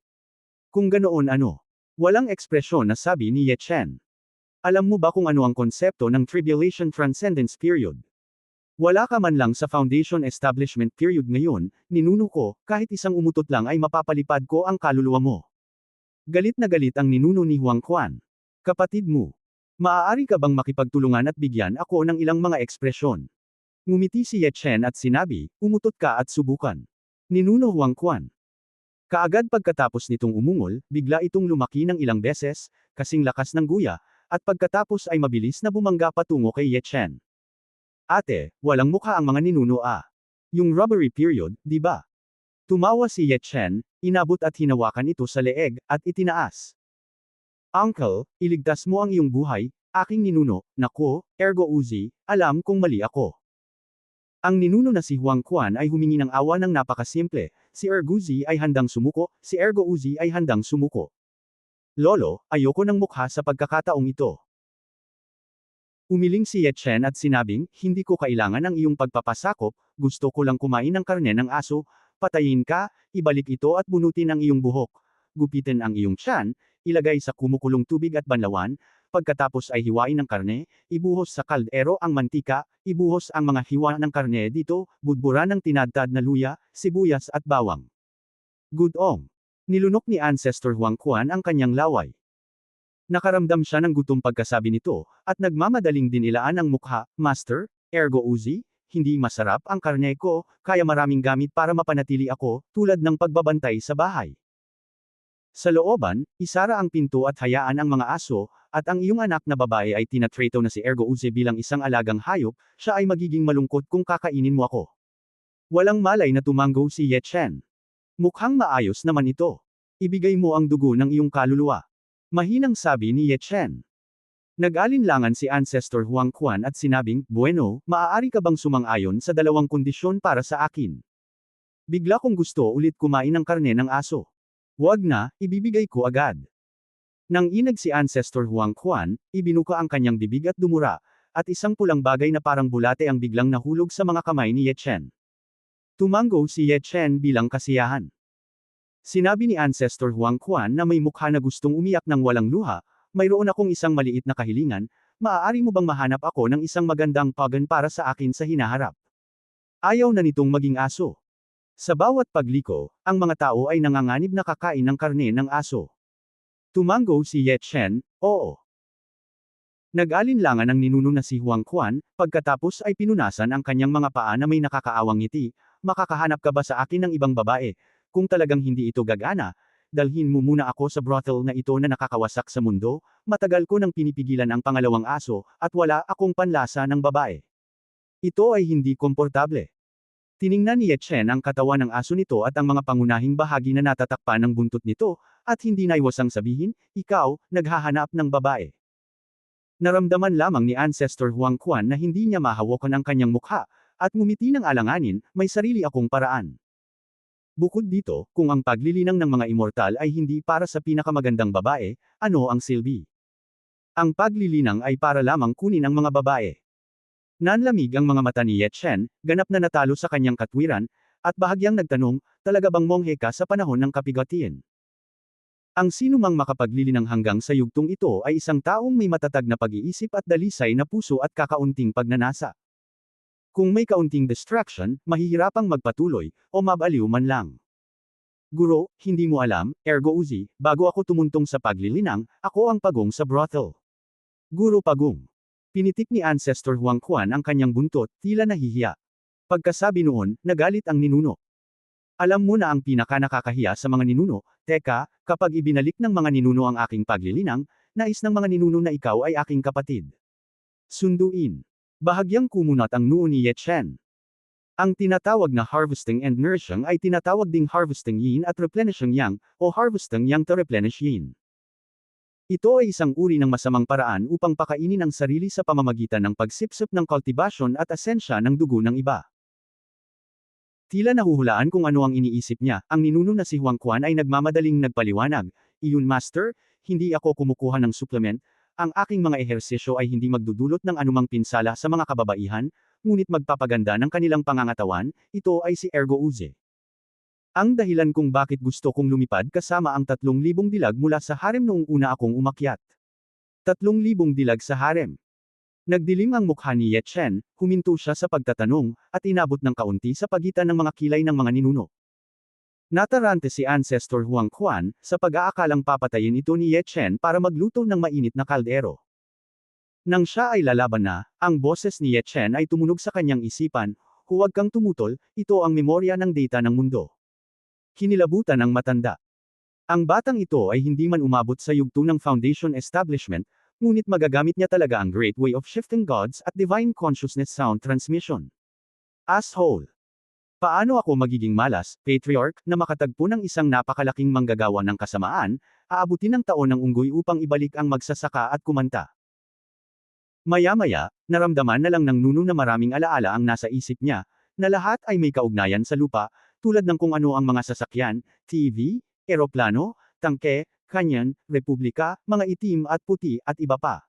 Kung ganoon ano? Walang ekspresyon na sabi ni Ye Chen. Alam mo ba kung ano ang konsepto ng Tribulation Transcendence Period? Wala ka man lang sa Foundation Establishment Period ngayon, ninuno ko, kahit isang umutot lang ay mapapalipad ko ang kaluluwa mo. Galit na galit ang ninuno ni Huang Quan. Kapatid mo. Maaari ka bang makipagtulungan at bigyan ako ng ilang mga ekspresyon? Ngumiti si Ye Chen at sinabi, umutot ka at subukan. Ninuno Huang Quan. Kaagad pagkatapos nitong umungol, bigla itong lumaki ng ilang beses, kasing lakas ng guya, at pagkatapos ay mabilis na bumangga patungo kay Ye Chen. Ate, walang mukha ang mga ninuno ah. Yung robbery period, di ba? Tumawa si Ye Chen, inabot at hinawakan ito sa leeg, at itinaas. Uncle, iligtas mo ang iyong buhay, aking ninuno, nako, ergo Uzi, alam kong mali ako. Ang ninuno na si Huang Quan ay humingi ng awa ng napakasimple, si Ergo Uzi ay handang sumuko, si Ergo Uzi ay handang sumuko. Lolo, ayoko ng mukha sa pagkakataong ito. Umiling si Ye Chen at sinabing, hindi ko kailangan ang iyong pagpapasakop, gusto ko lang kumain ng karne ng aso, patayin ka, ibalik ito at bunutin ang iyong buhok. Gupitin ang iyong tiyan, ilagay sa kumukulong tubig at banlawan, pagkatapos ay hiwain ang karne, ibuhos sa kaldero ang mantika, ibuhos ang mga hiwa ng karne dito, budburan ng tinadtad na luya, sibuyas at bawang. Gudong. Nilunok ni Ancestor Huang Quan ang kanyang laway. Nakaramdam siya ng gutom pagkasabi nito, at nagmamadaling dinilaan ang mukha, Master, ergo Uzi, hindi masarap ang karne ko, kaya maraming gamit para mapanatili ako, tulad ng pagbabantay sa bahay. Sa looban, isara ang pinto at hayaan ang mga aso, at ang iyong anak na babae ay tinatrato na si Ergo Uzi bilang isang alagang hayop, siya ay magiging malungkot kung kakainin mo ako. Walang malay na tumanggo si Ye Chen. Mukhang maayos naman ito. Ibigay mo ang dugo ng iyong kaluluwa. Mahinang sabi ni Ye Chen. Nag-alinlangan si Ancestor Huang Quan at sinabing, bueno, maaari ka bang sumang-ayon sa dalawang kondisyon para sa akin? Bigla kong gusto ulit kumain ng karne ng aso. Wag na, ibibigay ko agad. Nang inag si Ancestor Huang Quan, ibinuka ang kanyang bibig at dumura, at isang pulang bagay na parang bulate ang biglang nahulog sa mga kamay ni Ye Chen. Tumanggo si Ye Chen bilang kasiyahan. Sinabi ni Ancestor Huang Quan na may mukha na gustong umiyak ng walang luha, mayroon akong isang maliit na kahilingan, maaari mo bang mahanap ako ng isang magandang pagan para sa akin sa hinaharap? Ayaw na nitong maging aso. Sa bawat pagliko, ang mga tao ay nanganganib na kakain ng karne ng aso. Tumanggo si Ye Chen, oo. Nag-alinlangan ang ninuno na si Huang Quan, pagkatapos ay pinunasan ang kanyang mga paa na may nakakaawang ngiti, makakahanap ka ba sa akin ng ibang babae? Kung talagang hindi ito gagana, dalhin mo muna ako sa brothel na ito na nakakawasak sa mundo, matagal ko nang pinipigilan ang pangalawang aso, at wala akong panlasa ng babae. Ito ay hindi komportable. Tiningnan ni Ye Chen ang katawan ng aso nito at ang mga pangunahing bahagi na natatakpan ng buntot nito, at hindi naiwasang sabihin, ikaw, naghahanap ng babae. Naramdaman lamang ni Ancestor Huang Quan na hindi niya mahawakan ang kanyang mukha, at ngumiti ng alanganin, may sarili akong paraan. Bukod dito, kung ang paglilinang ng mga immortal ay hindi para sa pinakamagandang babae, ano ang silbi? Ang paglilinang ay para lamang kunin ang mga babae. Nanlamig ang mga mata ni Ye Chen, ganap na natalo sa kanyang katwiran, at bahagyang nagtanong, talaga bang monghe ka sa panahon ng kapigatian? Ang sinumang makapaglilinang hanggang sa yugtong ito ay isang taong may matatag na pag-iisip at dalisay na puso at kakaunting pagnanasa. Kung may kaunting distraction, mahihirapang magpatuloy, o mabaliw man lang. Guro, hindi mo alam, ergo Uzi, bago ako tumuntong sa paglilinang, ako ang pagong sa brothel. Guro pagong. Pinitik ni Ancestor Huang Quan ang kanyang buntot, tila nahihiya. Pagkasabi noon, nagalit ang ninuno. Alam mo na ang pinaka-nakakahiya sa mga ninuno, teka, kapag ibinalik ng mga ninuno ang aking paglilinang, nais ng mga ninuno na ikaw ay aking kapatid. Sunduin. Bahagyang kumunat ang noo ni Ye Chen. Ang tinatawag na harvesting and nourishing ay tinatawag ding harvesting yin at replenishing yang, o harvesting yang to replenish yin. Ito ay isang uri ng masamang paraan upang pakainin ang sarili sa pamamagitan ng pagsipsip ng kultibasyon at asensya ng dugo ng iba. Tila nahuhulaan kung ano ang iniisip niya, ang ninuno na si Huang Quan ay nagmamadaling nagpaliwanag, iyon master, hindi ako kumukuha ng supplement, ang aking mga ehersisyo ay hindi magdudulot ng anumang pinsala sa mga kababaihan, ngunit magpapaganda ng kanilang pangangatawan, ito ay si Ergo Uzi. Ang dahilan kung bakit gusto kong lumipad kasama ang 3,000 dilag mula sa harem noong una akong umakyat. 3,000 dilag sa harem. Nagdilim ang mukha ni Ye Chen, huminto siya sa pagtatanong, at inabot ng kaunti sa pagitan ng mga kilay ng mga ninuno. Natarante si Ancestor Huang Quan, sa pag-aakalang papatayin ito ni Ye Chen para magluto ng mainit na kaldero. Nang siya ay lalaban na, ang boses ni Ye Chen ay tumunog sa kanyang isipan, huwag kang tumutol, ito ang memorya ng data ng mundo. Kinilabutan ang matanda. Ang batang ito ay hindi man umabot sa yugto ng foundation establishment, ngunit magagamit niya talaga ang great way of shifting gods at divine consciousness sound transmission. Asshole! Paano ako magiging malas, patriarch, na makatagpo ng isang napakalaking manggagawa ng kasamaan, aabutin ng taon ng unggoy upang ibalik ang magsasaka at kumanta? Maya-maya, naramdaman na lang ng Nuno na maraming alaala ang nasa isip niya, na lahat ay may kaugnayan sa lupa, tulad ng kung ano ang mga sasakyan, TV, eroplano, tangke, kanyan, republika, mga itim at puti at iba pa.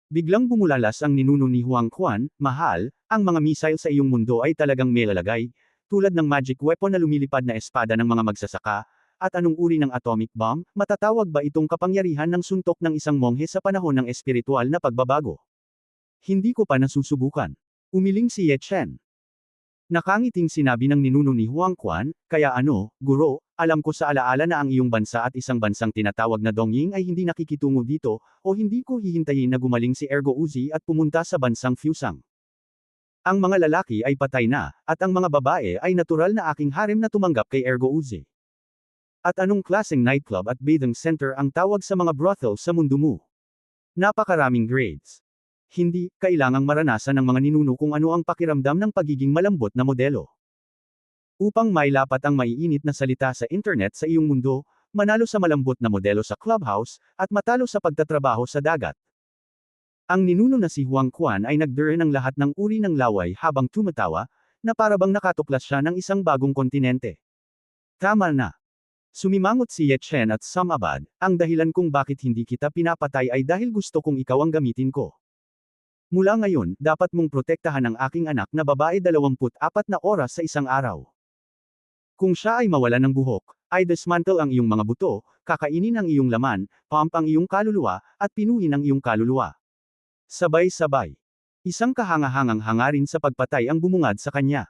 Biglang bumulalas ang ninuno ni Huang Quan, mahal, ang mga missile sa iyong mundo ay talagang may lalagay, tulad ng magic weapon na lumilipad na espada ng mga magsasaka, at anong uri ng atomic bomb, matatawag ba itong kapangyarihan ng suntok ng isang monghe sa panahon ng espiritual na pagbabago? Hindi ko pa nasusubukan. Umiling si Ye Chen. Nakangiting sinabi ng ninuno ni Huang Quan, kaya ano, guro, alam ko sa alaala na ang iyong bansa at isang bansang tinatawag na Dongying ay hindi nakikitungo dito, o hindi ko hihintayin na gumaling si Ergo Uzi at pumunta sa bansang Fusang. Ang mga lalaki ay patay na, at ang mga babae ay natural na aking harem na tumanggap kay Ergo Uzi. At anong klaseng nightclub at bathing center ang tawag sa mga brothel sa mundo mo? Napakaraming grades. Hindi, kailangang maranasan ng mga ninuno kung ano ang pakiramdam ng pagiging malambot na modelo. Upang mailapat ang maiinit na salita sa internet sa iyong mundo, manalo sa malambot na modelo sa clubhouse, at matalo sa pagtatrabaho sa dagat. Ang ninuno na si Huang Quan ay nagdure ng lahat ng uri ng laway habang tumatawa, na parabang nakatuklas siya ng isang bagong kontinente. Tama na. Sumimangot si Ye Chen at sumabad, ang dahilan kung bakit hindi kita pinapatay ay dahil gusto kong ikaw ang gamitin ko. Mula ngayon, dapat mong protektahan ang aking anak na babae 24 na oras sa isang araw. Kung siya ay mawala ng buhok, ay dismantle ang iyong mga buto, kakainin ang iyong laman, pump ang iyong kaluluwa, at pinuhin ang iyong kaluluwa. Sabay-sabay. Isang kahangahangang hangarin sa pagpatay ang bumungad sa kanya.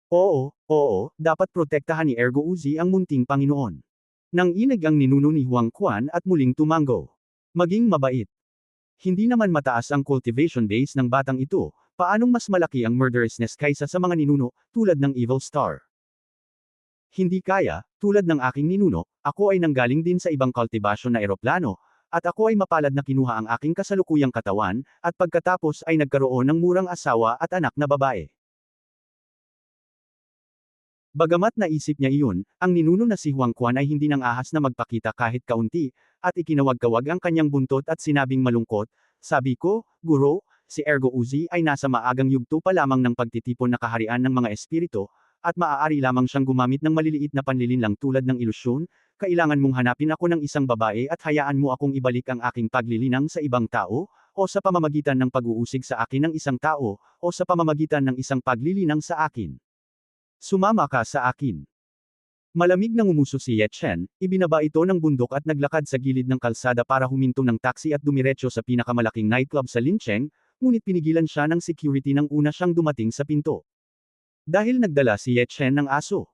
Oo, dapat protektahan ni Ergo Uzi ang munting Panginoon. Nang inig ang ninuno ni Huang Quan at muling tumango. Maging mabait. Hindi naman mataas ang cultivation base ng batang ito, paanong mas malaki ang murderousness kaysa sa mga ninuno, tulad ng Evil Star. Hindi kaya, tulad ng aking ninuno, ako ay nanggaling din sa ibang cultivation na eroplano, at ako ay mapalad na kinuha ang aking kasalukuyang katawan, at pagkatapos ay nagkaroon ng murang asawa at anak na babae. Bagamat naisip niya iyon, ang ninuno na si Huang Quan ay hindi nang ahas na magpakita kahit kaunti, at ikinawag-kawag ang kanyang buntot at sinabing malungkot, sabi ko, guro, si Ergo Uzi ay nasa maagang yugto pa lamang ng pagtitipon na kaharian ng mga espiritu, at maaari lamang siyang gumamit ng maliliit na panlilinlang tulad ng ilusyon, kailangan mong hanapin ako ng isang babae at hayaan mo akong ibalik ang aking paglilinang sa ibang tao, o sa pamamagitan ng pag-uusig sa akin ng isang tao, o sa pamamagitan ng isang paglilinang sa akin. Sumama ka sa akin. Malamig na ngumuso si Ye Chen, ibinaba ito ng bundok at naglakad sa gilid ng kalsada para huminto ng taxi at dumiretso sa pinakamalaking nightclub sa Lincheng, ngunit pinigilan siya ng security nang una siyang dumating sa pinto. Dahil nagdala si Ye Chen ng aso.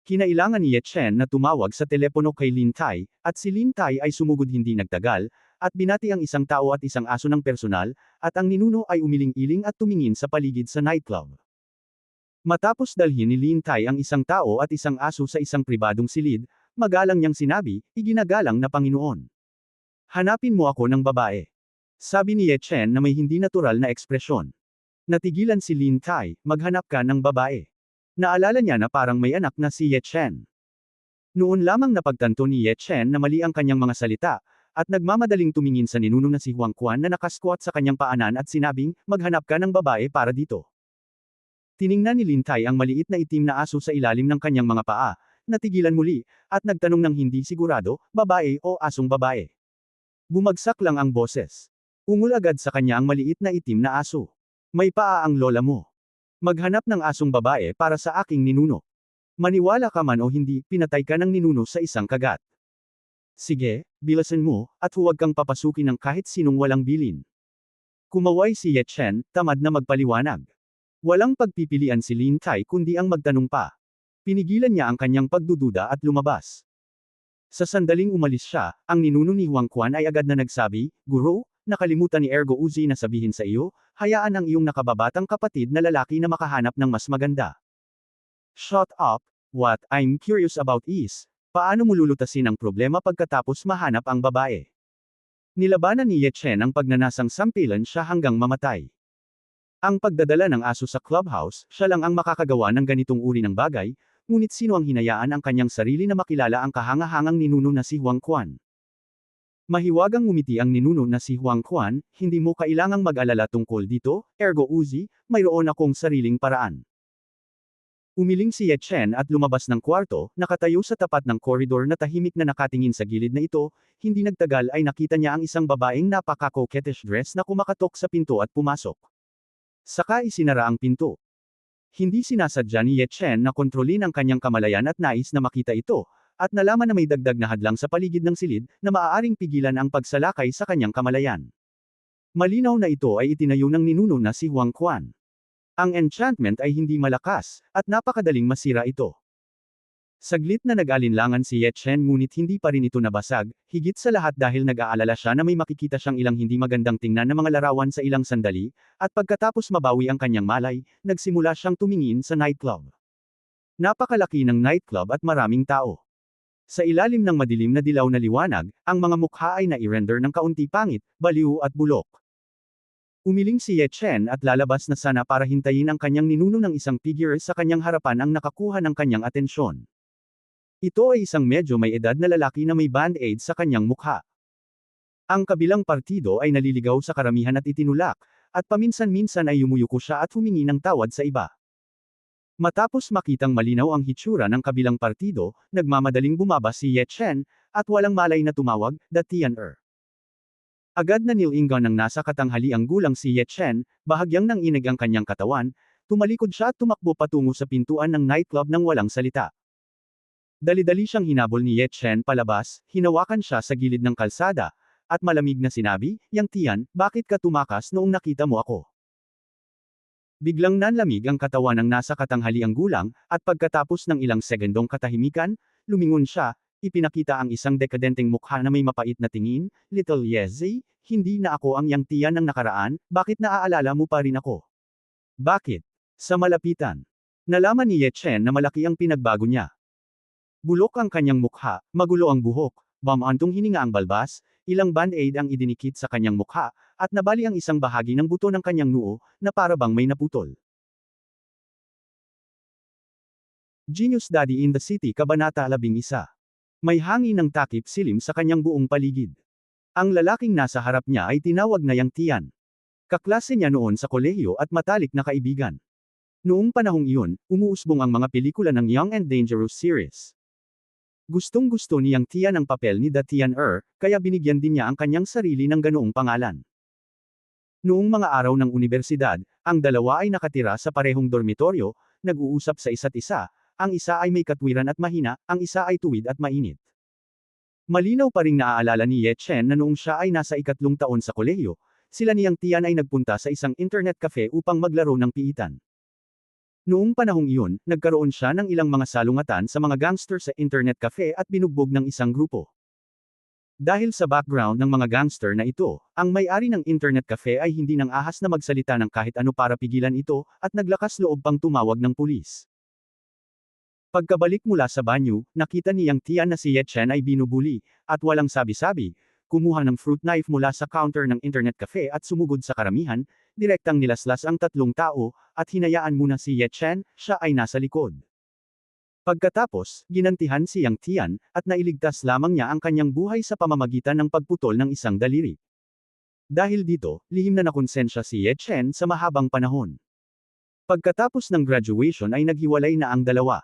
Kinailangan ni Ye Chen na tumawag sa telepono kay Lin Tai, at si Lin Tai ay sumugod hindi nagtagal, at binati ang isang tao at isang aso ng personal, at ang ninuno ay umiling-iling at tumingin sa paligid sa nightclub. Matapos dalhin ni Lin Tai ang isang tao at isang aso sa isang pribadong silid, magalang niyang sinabi, iginagalang na Panginoon. Hanapin mo ako ng babae. Sabi ni Ye Chen na may hindi natural na ekspresyon. Natigilan si Lin Tai, maghanap ka ng babae. Naalala niya na parang may anak na si Ye Chen. Noon lamang napagtanto ni Ye Chen na mali ang kanyang mga salita, at nagmamadaling tumingin sa ninuno na si Huang Quan na nakasquat sa kanyang paanan at sinabing, maghanap ka ng babae para dito. Tiningnan ni Lin Tai ang maliit na itim na aso sa ilalim ng kanyang mga paa, natigilan muli, at nagtanong ng hindi sigurado, babae o asong babae. Bumagsak lang ang boses. Ungol agad sa kanya ang maliit na itim na aso. May paa ang lola mo. Maghanap ng asong babae para sa aking ninuno. Maniwala ka man o hindi, pinatay ka ng ninuno sa isang kagat. Sige, bilasan mo, at huwag kang papasukin ng kahit sinong walang bilin. Kumaway si Ye Chen, tamad na magpaliwanag. Walang pagpipilian si Lin Tai kundi ang magtanong pa. Pinigilan niya ang kanyang pagdududa at lumabas. Sa sandaling umalis siya, ang ninuno ni Huang Quan ay agad na nagsabi, Guro, nakalimutan ni Ergo Uzi na sabihin sa iyo, hayaan ang iyong nakababatang kapatid na lalaki na makahanap ng mas maganda. Shut up, What I'm curious about is, paano mo lulutasin ang problema pagkatapos mahanap ang babae? Nilabanan ni Ye Chen ang pagnanasang sampilan siya hanggang mamatay. Ang pagdadala ng aso sa clubhouse, siya lang ang makakagawa ng ganitong uri ng bagay, ngunit sino ang hinayaan ang kanyang sarili na makilala ang kahangahangang ninuno na si Huang Quan? Mahiwagang ngumiti ang ninuno na si Huang Quan, hindi mo kailangang mag-alala tungkol dito, ergo Uzi, mayroon akong sariling paraan. Umiling si Ye Chen at lumabas ng kwarto, nakatayo sa tapat ng koridor na tahimik na nakatingin sa gilid na ito, hindi nagtagal ay nakita niya ang isang babaeng napaka-coquettish dress na kumakatok sa pinto at pumasok. Saka isinara ang pinto. Hindi sinasadya ni Ye Chen na kontrolin ang kanyang kamalayan at nais na makita ito, at nalaman na may dagdag na hadlang sa paligid ng silid, na maaaring pigilan ang pagsalakay sa kanyang kamalayan. Malinaw na ito ay itinayo ng ninuno na si Huang Quan. Ang enchantment ay hindi malakas, at napakadaling masira ito. Saglit na nag-alinlangan si Ye Chen ngunit hindi pa rin ito nabasag, higit sa lahat dahil nag-aalala siya na may makikita siyang ilang hindi magandang tingnan na mga larawan sa ilang sandali, at pagkatapos mabawi ang kanyang malay, nagsimula siyang tumingin sa nightclub. Napakalaki ng nightclub at maraming tao. Sa ilalim ng madilim na dilaw na liwanag, ang mga mukha ay nai-render ng kaunti pangit, baliw at bulok. Umiling si Ye Chen at lalabas na sana para hintayin ang kanyang ninuno ng isang figure sa kanyang harapan ang nakakuha ng kanyang atensyon. Ito ay isang medyo may edad na lalaki na may band-aid sa kanyang mukha. Ang kabilang partido ay naliligaw sa karamihan at itinulak, at paminsan-minsan ay yumuyuko siya at humingi ng tawad sa iba. Matapos makitang malinaw ang hitsura ng kabilang partido, nagmamadaling bumaba si Ye Chen, at walang malay na tumawag, "The Tian-er." Agad na nilingon ng nasa katanghaliang gulang si Ye Chen, bahagyang nanginig ang kanyang katawan, tumalikod siya at tumakbo patungo sa pintuan ng nightclub nang walang salita. Dali-dali siyang hinabol ni Ye Chen palabas, hinawakan siya sa gilid ng kalsada, at malamig na sinabi, "Yang Tian, bakit ka tumakas noong nakita mo ako?" Biglang nanlamig ang katawan ng nasa katanghaliang gulang, at pagkatapos ng ilang segundong katahimikan, lumingon siya, ipinakita ang isang dekadenteng mukha na may mapait na tingin, "Little Yezi, hindi na ako ang Yang Tian ng nakaraan, bakit naaalala mo pa rin ako?" "Bakit?" Sa malapitan. Nalaman ni Ye Chen na malaki ang pinagbago niya. Bulok ang kanyang mukha, magulo ang buhok, bumantong hininga ang balbas, ilang band-aid ang idinikit sa kanyang mukha, at nabali ang isang bahagi ng buto ng kanyang noo, na para bang may naputol. Genius Daddy in the City Kabanata 11. May hangin ng takip silim sa kanyang buong paligid. Ang lalaking nasa harap niya ay tinawag na Yang Tian. Kaklase niya noon sa kolehiyo at matalik na kaibigan. Noong panahong iyon, umuusbong ang mga pelikula ng Young and Dangerous series. Gustong-gusto ni Yang Tian ang papel ni The Tian-er, kaya binigyan din niya ang kanyang sarili ng ganoong pangalan. Noong mga araw ng unibersidad, ang dalawa ay nakatira sa parehong dormitoryo, nag-uusap sa isa't isa, ang isa ay may katwiran at mahina, ang isa ay tuwid at mainit. Malinaw pa ring naaalala ni Ye Chen na noong siya ay nasa 3 taon sa kolehiyo, sila ni Yang Tian ay nagpunta sa isang internet cafe upang maglaro ng piitan. Noong panahong iyon, nagkaroon siya ng ilang mga salungatan sa mga gangster sa internet cafe at binugbog ng isang grupo. Dahil sa background ng mga gangster na ito, ang may-ari ng internet cafe ay hindi nang ahas na magsalita ng kahit ano para pigilan ito, at naglakas loob pang tumawag ng pulis. Pagkabalik mula sa banyo, nakita ni Yang Tian na si Ye Chen ay binubuli, at walang sabi-sabi, kumuha ng fruit knife mula sa counter ng internet cafe at sumugod sa karamihan, direktang nilaslas ang 3 tao, at hinayaan muna si Ye Chen, siya ay nasa likod. Pagkatapos, ginantihan si Yang Tian, at nailigtas lamang niya ang kanyang buhay sa pamamagitan ng pagputol ng isang daliri. Dahil dito, lihim na nakonsensya si Ye Chen sa mahabang panahon. Pagkatapos ng graduation ay naghiwalay na ang dalawa.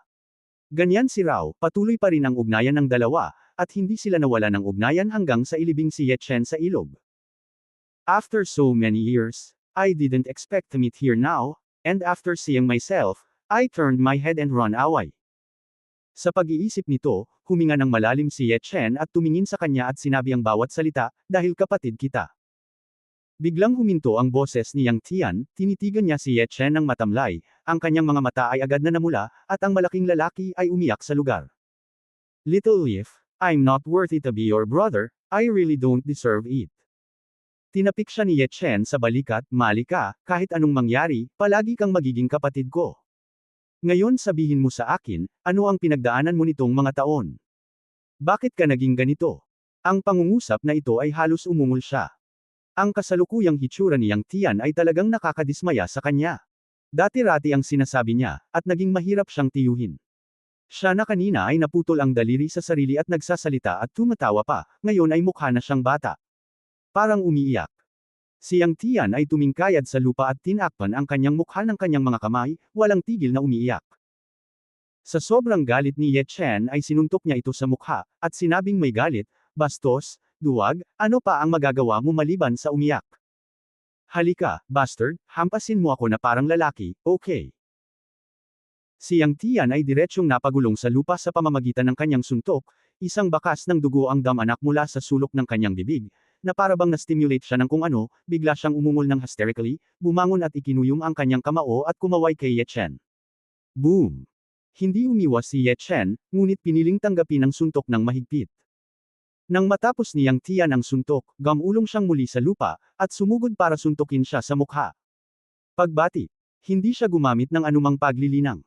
Ganyan si Rao, patuloy pa rin ang ugnayan ng dalawa, at hindi sila nawala ng ugnayan hanggang sa ilibing si Ye Chen sa ilog. After so many years, I didn't expect to meet here now, and after seeing myself, I turned my head and run away. Sa pag-iisip nito, huminga ng malalim si Ye Chen at tumingin sa kanya at sinabi ang bawat salita, "Dahil kapatid kita." Biglang huminto ang boses ni Yang Tian, tinitigan niya si Ye Chen ng matamlay, ang kanyang mga mata ay agad na namula, at ang malaking lalaki ay umiyak sa lugar. "Little Leaf, I'm not worthy to be your brother, I really don't deserve it." Tinapik siya ni Ye Chen sa balikat, "Mali ka, kahit anong mangyari, palagi kang magiging kapatid ko." Ngayon sabihin mo sa akin, ano ang pinagdaanan mo nitong mga taon? Bakit ka naging ganito? Ang pangungusap na ito ay halos umungol siya. Ang kasalukuyang hitsura niyang Tian ay talagang nakakadismaya sa kanya. Dati-rati ang sinasabi niya, at naging mahirap siyang tiyuhin. Siya na kanina ay naputol ang daliri sa sarili at nagsasalita at tumatawa pa, ngayon ay mukha na siyang bata. Parang umiiyak. Siyang Tian ay tumingkayad sa lupa at tinakpan ang kanyang mukha ng kanyang mga kamay, walang tigil na umiiyak. Sa sobrang galit ni Ye Chen ay sinuntok niya ito sa mukha, at sinabing may galit, bastos, duwag, ano pa ang magagawa mo maliban sa umiyak? Halika, bastard, hampasin mo ako na parang lalaki, okay? Siyang Tian ay diretsyong napagulong sa lupa sa pamamagitan ng kanyang suntok, isang bakas ng dugo ang damanak mula sa sulok ng kanyang bibig, na parabang na-stimulate siya ng kung ano, bigla siyang umungol ng hysterically, bumangon at ikinuyom ang kanyang kamao at kumaway kay Ye Chen. Boom! Hindi umiwas si Ye Chen, ngunit piniling tanggapin ang suntok ng mahigpit. Nang matapos niyang Tian ang suntok, gamulong siyang muli sa lupa, at sumugod para suntukin siya sa mukha. Pagbati. Hindi siya gumamit ng anumang paglilinang.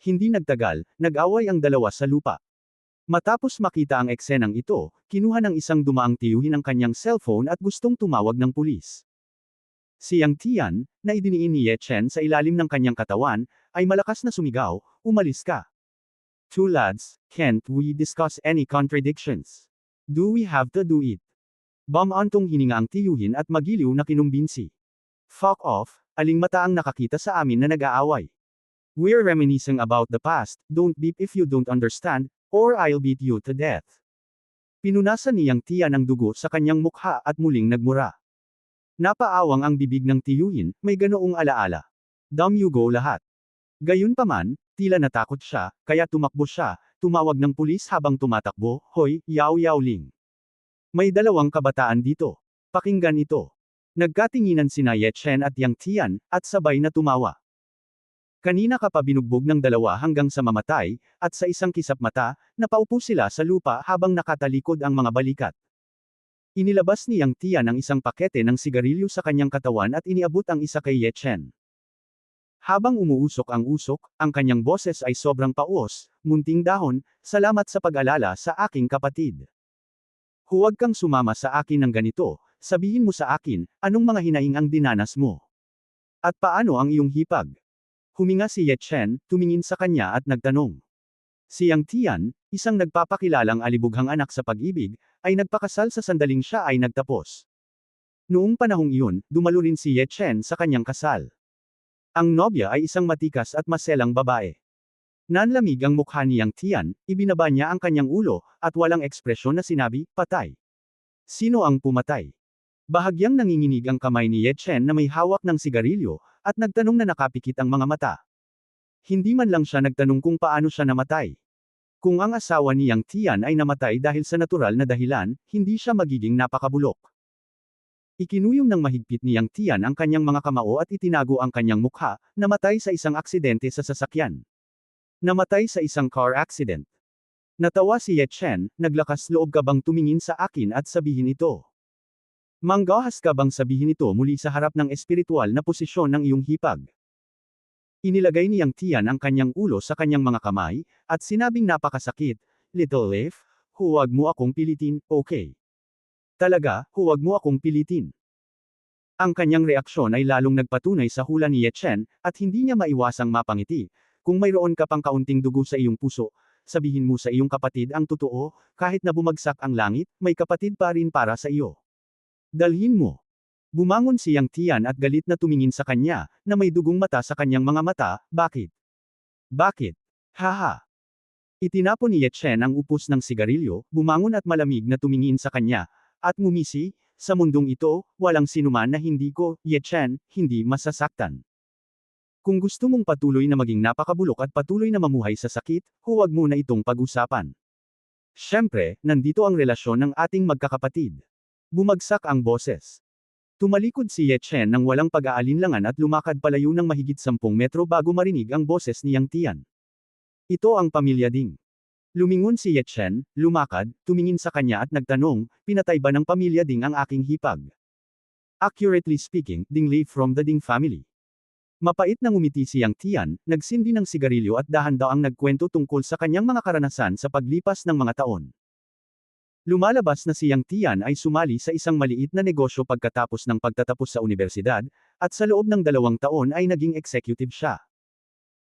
Hindi nagtagal, nag-away ang dalawa sa lupa. Matapos makita ang eksenang ito, kinuha ng isang dumaang tiyuhin ang kanyang cellphone at gustong tumawag ng pulis. Siyang Tian, na idiniin ni Ye Chen sa ilalim ng kanyang katawan, ay malakas na sumigaw, umalis ka. Two lads, can't we discuss any contradictions? Do we have to do it? Bamantong hininga ang tiyuhin at magiliw na kinumbinsi. Fuck off, aling mata ang nakakita sa amin na nag-aaway. We're reminiscing about the past, don't beep if you don't understand, or I'll beat you to death. Pinunasan niyang Tian ang dugo sa kanyang mukha at muling nagmura. Napaawang ang bibig ng tiyuhin, may ganoong alaala. Damn you go lahat. Gayunpaman, tila natakot siya, kaya tumakbo siya, tumawag ng pulis habang tumatakbo, hoy, Yao Yao Ling. May dalawang kabataan dito. Pakinggan ito. Nagkatinginan sina Ye Chen at Yang Tian, at sabay na tumawa. Kanina ka pa binugbog ng dalawa hanggang sa mamatay, at sa isang kisap mata, napaupo sila sa lupa habang nakatalikod ang mga balikat. Inilabas ni Yang Tian ang isang pakete ng sigarilyo sa kanyang katawan at iniabot ang isa kay Ye Chen. Habang umuusok ang usok, ang kanyang boses ay sobrang paos, munting dahon, salamat sa pag-alala sa aking kapatid. Huwag kang sumama sa akin ng ganito, sabihin mo sa akin, anong mga hinaing ang dinanas mo? At paano ang iyong hipag? Huminga si Ye Chen, tumingin sa kanya at nagtanong. Si Yang Tian, isang nagpapakilalang alibughang anak sa pag-ibig, ay nagpakasal sa sandaling siya ay nagtapos. Noong panahong iyon, dumalo rin si Ye Chen sa kanyang kasal. Ang nobya ay isang matikas at maselang babae. Nanlamig ang mukha ni Yang Tian, ibinaba niya ang kanyang ulo, at walang ekspresyon na sinabi, patay. Sino ang pumatay? Bahagyang nanginginig ang kamay ni Ye Chen na may hawak ng sigarilyo, at nagtanong na nakapikit ang mga mata. Hindi man lang siya nagtanong kung paano siya namatay. Kung ang asawa ni Yang Tian ay namatay dahil sa natural na dahilan, hindi siya magiging napakabulok. Ikinuyom ng mahigpit ni Yang Tian ang kanyang mga kamao at itinago ang kanyang mukha, namatay sa isang aksidente sa sasakyan. Namatay sa isang car accident. Natawa si Ye Chen, naglakas loob ka bang tumingin sa akin at sabihin ito? Manggahas ka bang sabihin ito muli sa harap ng espiritual na posisyon ng iyong hipag? Inilagay ni Yang Tian ang kanyang ulo sa kanyang mga kamay, at sinabing napakasakit, Little Leaf, huwag mo akong pilitin, okay? Talaga, huwag mo akong pilitin. Ang kanyang reaksyon ay lalong nagpatunay sa hula ni Ye Chen, at hindi niya maiwasang mapangiti. Kung mayroon ka pang kaunting dugo sa iyong puso, sabihin mo sa iyong kapatid ang totoo, kahit na bumagsak ang langit, may kapatid pa rin para sa iyo. Dalhin mo. Bumangon si Yang Tian at galit na tumingin sa kanya, na may dugong mata sa kanyang mga mata, bakit? Bakit? Haha. Itinapon ni Ye Chen ang upos ng sigarilyo, bumangon at malamig na tumingin sa kanya, at ngumisi, sa mundong ito, walang sinuman na hindi ko, Ye Chen, hindi masasaktan. Kung gusto mong patuloy na maging napakabulok at patuloy na mamuhay sa sakit, huwag mo na itong pag-usapan. Siyempre, nandito ang relasyon ng ating magkakapatid. Bumagsak ang boses. Tumalikod si Ye Chen nang walang pag-aalinlangan at lumakad palayo ng mahigit 10 metro bago marinig ang boses ni Yang Tian. Ito ang pamilya Ding. Lumingon si Ye Chen, lumakad, tumingin sa kanya at nagtanong, pinatay ba ng pamilya Ding ang aking hipag? Accurately speaking, Ding Li from the Ding family. Mapait na ngumiti si Yang Tian, nagsindi ng sigarilyo at dahan-daang nagkwento tungkol sa kanyang mga karanasan sa paglipas ng mga taon. Lumalabas na si Yang Tian ay sumali sa isang maliit na negosyo pagkatapos ng pagtatapos sa unibersidad, at sa loob ng 2 taon ay naging executive siya.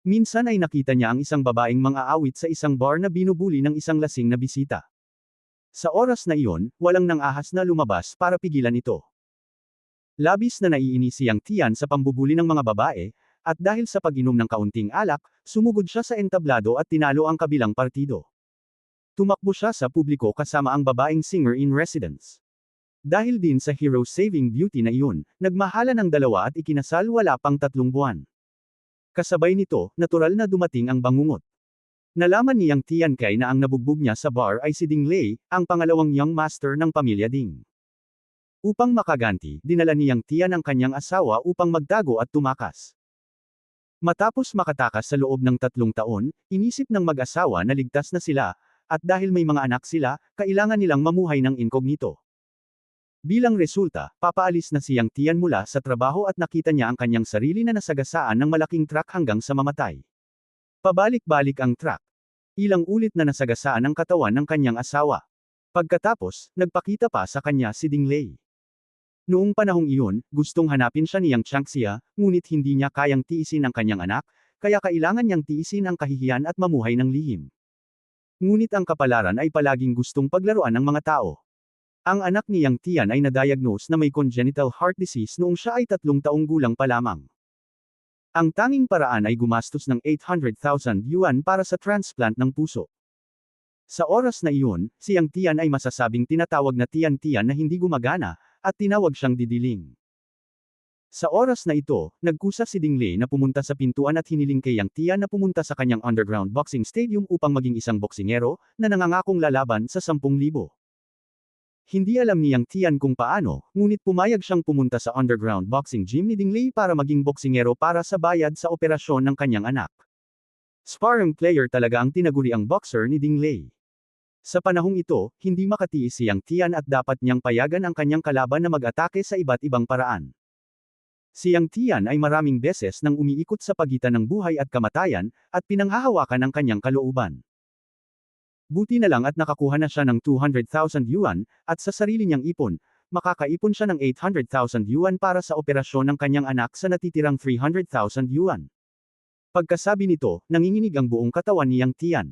Minsan ay nakita niya ang isang babaeng mang-aawit sa isang bar na binubuli ng isang lasing na bisita. Sa oras na iyon, walang nang-ahas na lumabas para pigilan ito. Labis na naiinis si Yang Tian sa pambubuli ng mga babae, at dahil sa pag-inom ng kaunting alak, sumugod siya sa entablado at tinalo ang kabilang partido. Tumakbo siya sa publiko kasama ang babaeng singer-in-residence. Dahil din sa hero-saving beauty na iyon, nagmahala ng dalawa at ikinasal wala pang 3 buwan. Kasabay nito, natural na dumating ang bangungot. Nalaman ni Yang Tian Kai na ang nabugbog niya sa bar ay si Ding Lei, ang pangalawang young master ng pamilya Ding. Upang makaganti, dinala ni Yang Tian ang kanyang asawa upang magtago at tumakas. Matapos makatakas sa loob ng 3 taon, inisip ng mag-asawa na ligtas na sila, at dahil may mga anak sila, kailangan nilang mamuhay ng inkognito. Bilang resulta, papaalis na si Yang Tian mula sa trabaho at nakita niya ang kanyang sarili na nasagasaan ng malaking truck hanggang sa mamatay. Pabalik-balik ang truck. Ilang ulit na nasagasaan ang katawan ng kanyang asawa. Pagkatapos, nagpakita pa sa kanya si Ding Lei. Noong panahong iyon, gustong hanapin siya ni Yang Changxia, ngunit hindi niya kayang tiisin ang kanyang anak, kaya kailangan niyang tiisin ang kahihiyan at mamuhay ng lihim. Ngunit ang kapalaran ay palaging gustong paglaruan ng mga tao. Ang anak ni Yang Tian ay na-diagnose na may congenital heart disease noong siya ay 3 taong gulang pa lamang. Ang tanging paraan ay gumastos ng 800,000 yuan para sa transplant ng puso. Sa oras na iyon, si Yang Tian ay masasabing tinatawag na Tian Tian na hindi gumagana, at tinawag siyang didiling. Sa oras na ito, nagkusa si Ding Lei na pumunta sa pintuan at hiniling kay Yang Tian na pumunta sa kanyang underground boxing stadium upang maging isang boksingero, na nangangakong lalaban sa 10,000. Hindi alam ni Yang Tian kung paano, ngunit pumayag siyang pumunta sa underground boxing gym ni Ding Lei para maging boksingero para sa bayad sa operasyon ng kanyang anak. Sparring player talaga ang tinaguriang boxer ni Ding Lei. Sa panahong ito, hindi makatiis si Yang Tian at dapat niyang payagan ang kanyang kalaban na mag-atake sa iba't ibang paraan. Si Yang Tian ay maraming beses nang umiikot sa pagitan ng buhay at kamatayan, at pinanghahawakan ang kanyang kalooban. Buti na lang at nakakuha na siya ng 200,000 yuan, at sa sarili niyang ipon, makakaipon siya ng 800,000 yuan para sa operasyon ng kanyang anak sa natitirang 300,000 yuan. Pagkasabi nito, nanginginig ang buong katawan ni Yang Tian.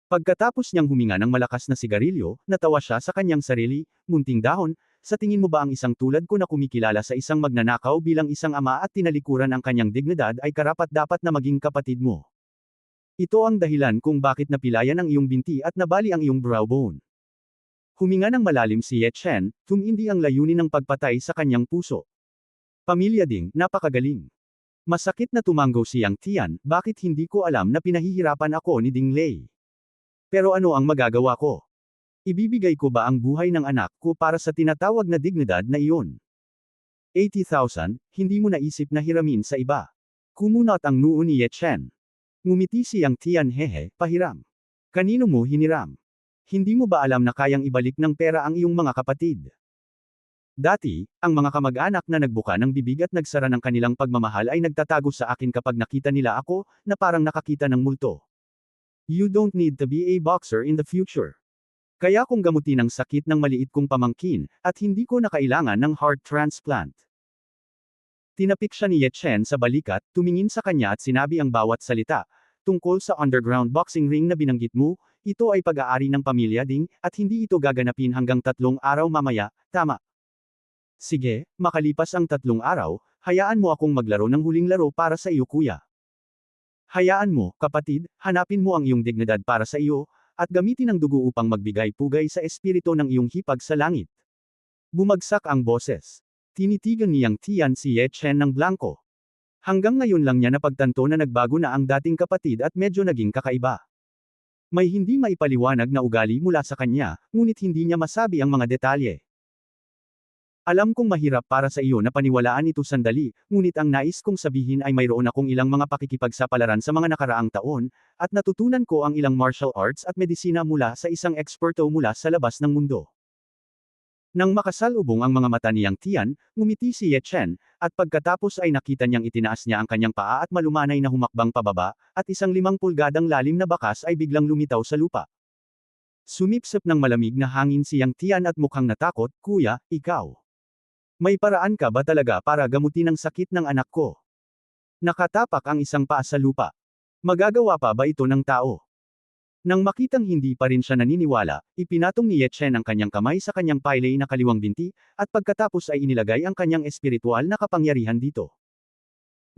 Pagkatapos niyang huminga ng malakas na sigarilyo, natawa siya sa kanyang sarili, munting dahon, sa tingin mo ba ang isang tulad ko na kumikilala sa isang magnanakaw bilang isang ama at tinalikuran ang kanyang dignidad ay karapat-dapat na maging kapatid mo? Ito ang dahilan kung bakit napilayan ang iyong binti at nabali ang iyong brow bone. Huminga ng malalim si Ye Chen, tumindi ang layunin ng pagpatay sa kanyang puso. Pamilya Ding, napakagaling. Masakit na tumanggaw si Yang Tian, bakit hindi ko alam na pinahihirapan ako ni Ding Lei? Pero ano ang magagawa ko? Ibibigay ko ba ang buhay ng anak ko para sa tinatawag na dignidad na iyon? 80,000, hindi mo naisip na hiramin sa iba. Kumunot ang noo ni Ye Chen. Ngumiti si Yang Tian, hehe, pahiram. Kanino mo hiniram? Hindi mo ba alam na kayang ibalik ng pera ang iyong mga kapatid? Dati, ang mga kamag-anak na nagbuka ng bibig at nagsara ng kanilang pagmamahal ay nagtatago sa akin kapag nakita nila ako, na parang nakakita ng multo. You don't need to be a boxer in the future. Kaya kung gamutin ang sakit ng maliit kong pamangkin, at hindi ko na kailangan ng heart transplant. Tinapik siya ni Ye Chen sa balikat, tumingin sa kanya at sinabi ang bawat salita, tungkol sa underground boxing ring na binanggit mo, ito ay pag-aari ng pamilya Ding, at hindi ito gaganapin hanggang 3 araw mamaya, tama. Sige, makalipas ang 3 araw, hayaan mo akong maglaro ng huling laro para sa iyo kuya. Hayaan mo, kapatid, hanapin mo ang iyong dignidad para sa iyo, at gamitin ang dugo upang magbigay-pugay sa espiritu ng iyong hipag sa langit. Bumagsak ang boses. Tinitigan ni Yang Tian si Ye Chen ng blanko. Hanggang ngayon lang niya napagtanto na nagbago na ang dating kapatid at medyo naging kakaiba. May hindi maipaliwanag na ugali mula sa kanya, ngunit hindi niya masabi ang mga detalye. Alam kong mahirap para sa iyo na paniwalaan ito sandali, ngunit ang nais kong sabihin ay mayroon akong ilang mga pakikipagsapalaran sa mga nakaraang taon, at natutunan ko ang ilang martial arts at medisina mula sa isang eksperto mula sa labas ng mundo. Nang makasalubong ang mga mata niyang Tian, ngumiti si Ye Chen, at pagkatapos ay nakita niyang itinaas niya ang kanyang paa at malumanay na humakbang pababa, at isang 5 pulgadang lalim na bakas ay biglang lumitaw sa lupa. Sumipsip ng malamig na hangin si Yang Tian at mukhang natakot, "Kuya, ikaw. May paraan ka ba talaga para gamutin ang sakit ng anak ko?" Nakatapak ang isang paa sa lupa. Magagawa pa ba ito ng tao? Nang makitang hindi pa rin siya naniniwala, ipinatong ni Ye Chen ang kanyang kamay sa kanyang pailay na kaliwang binti, at pagkatapos ay inilagay ang kanyang espiritual na kapangyarihan dito.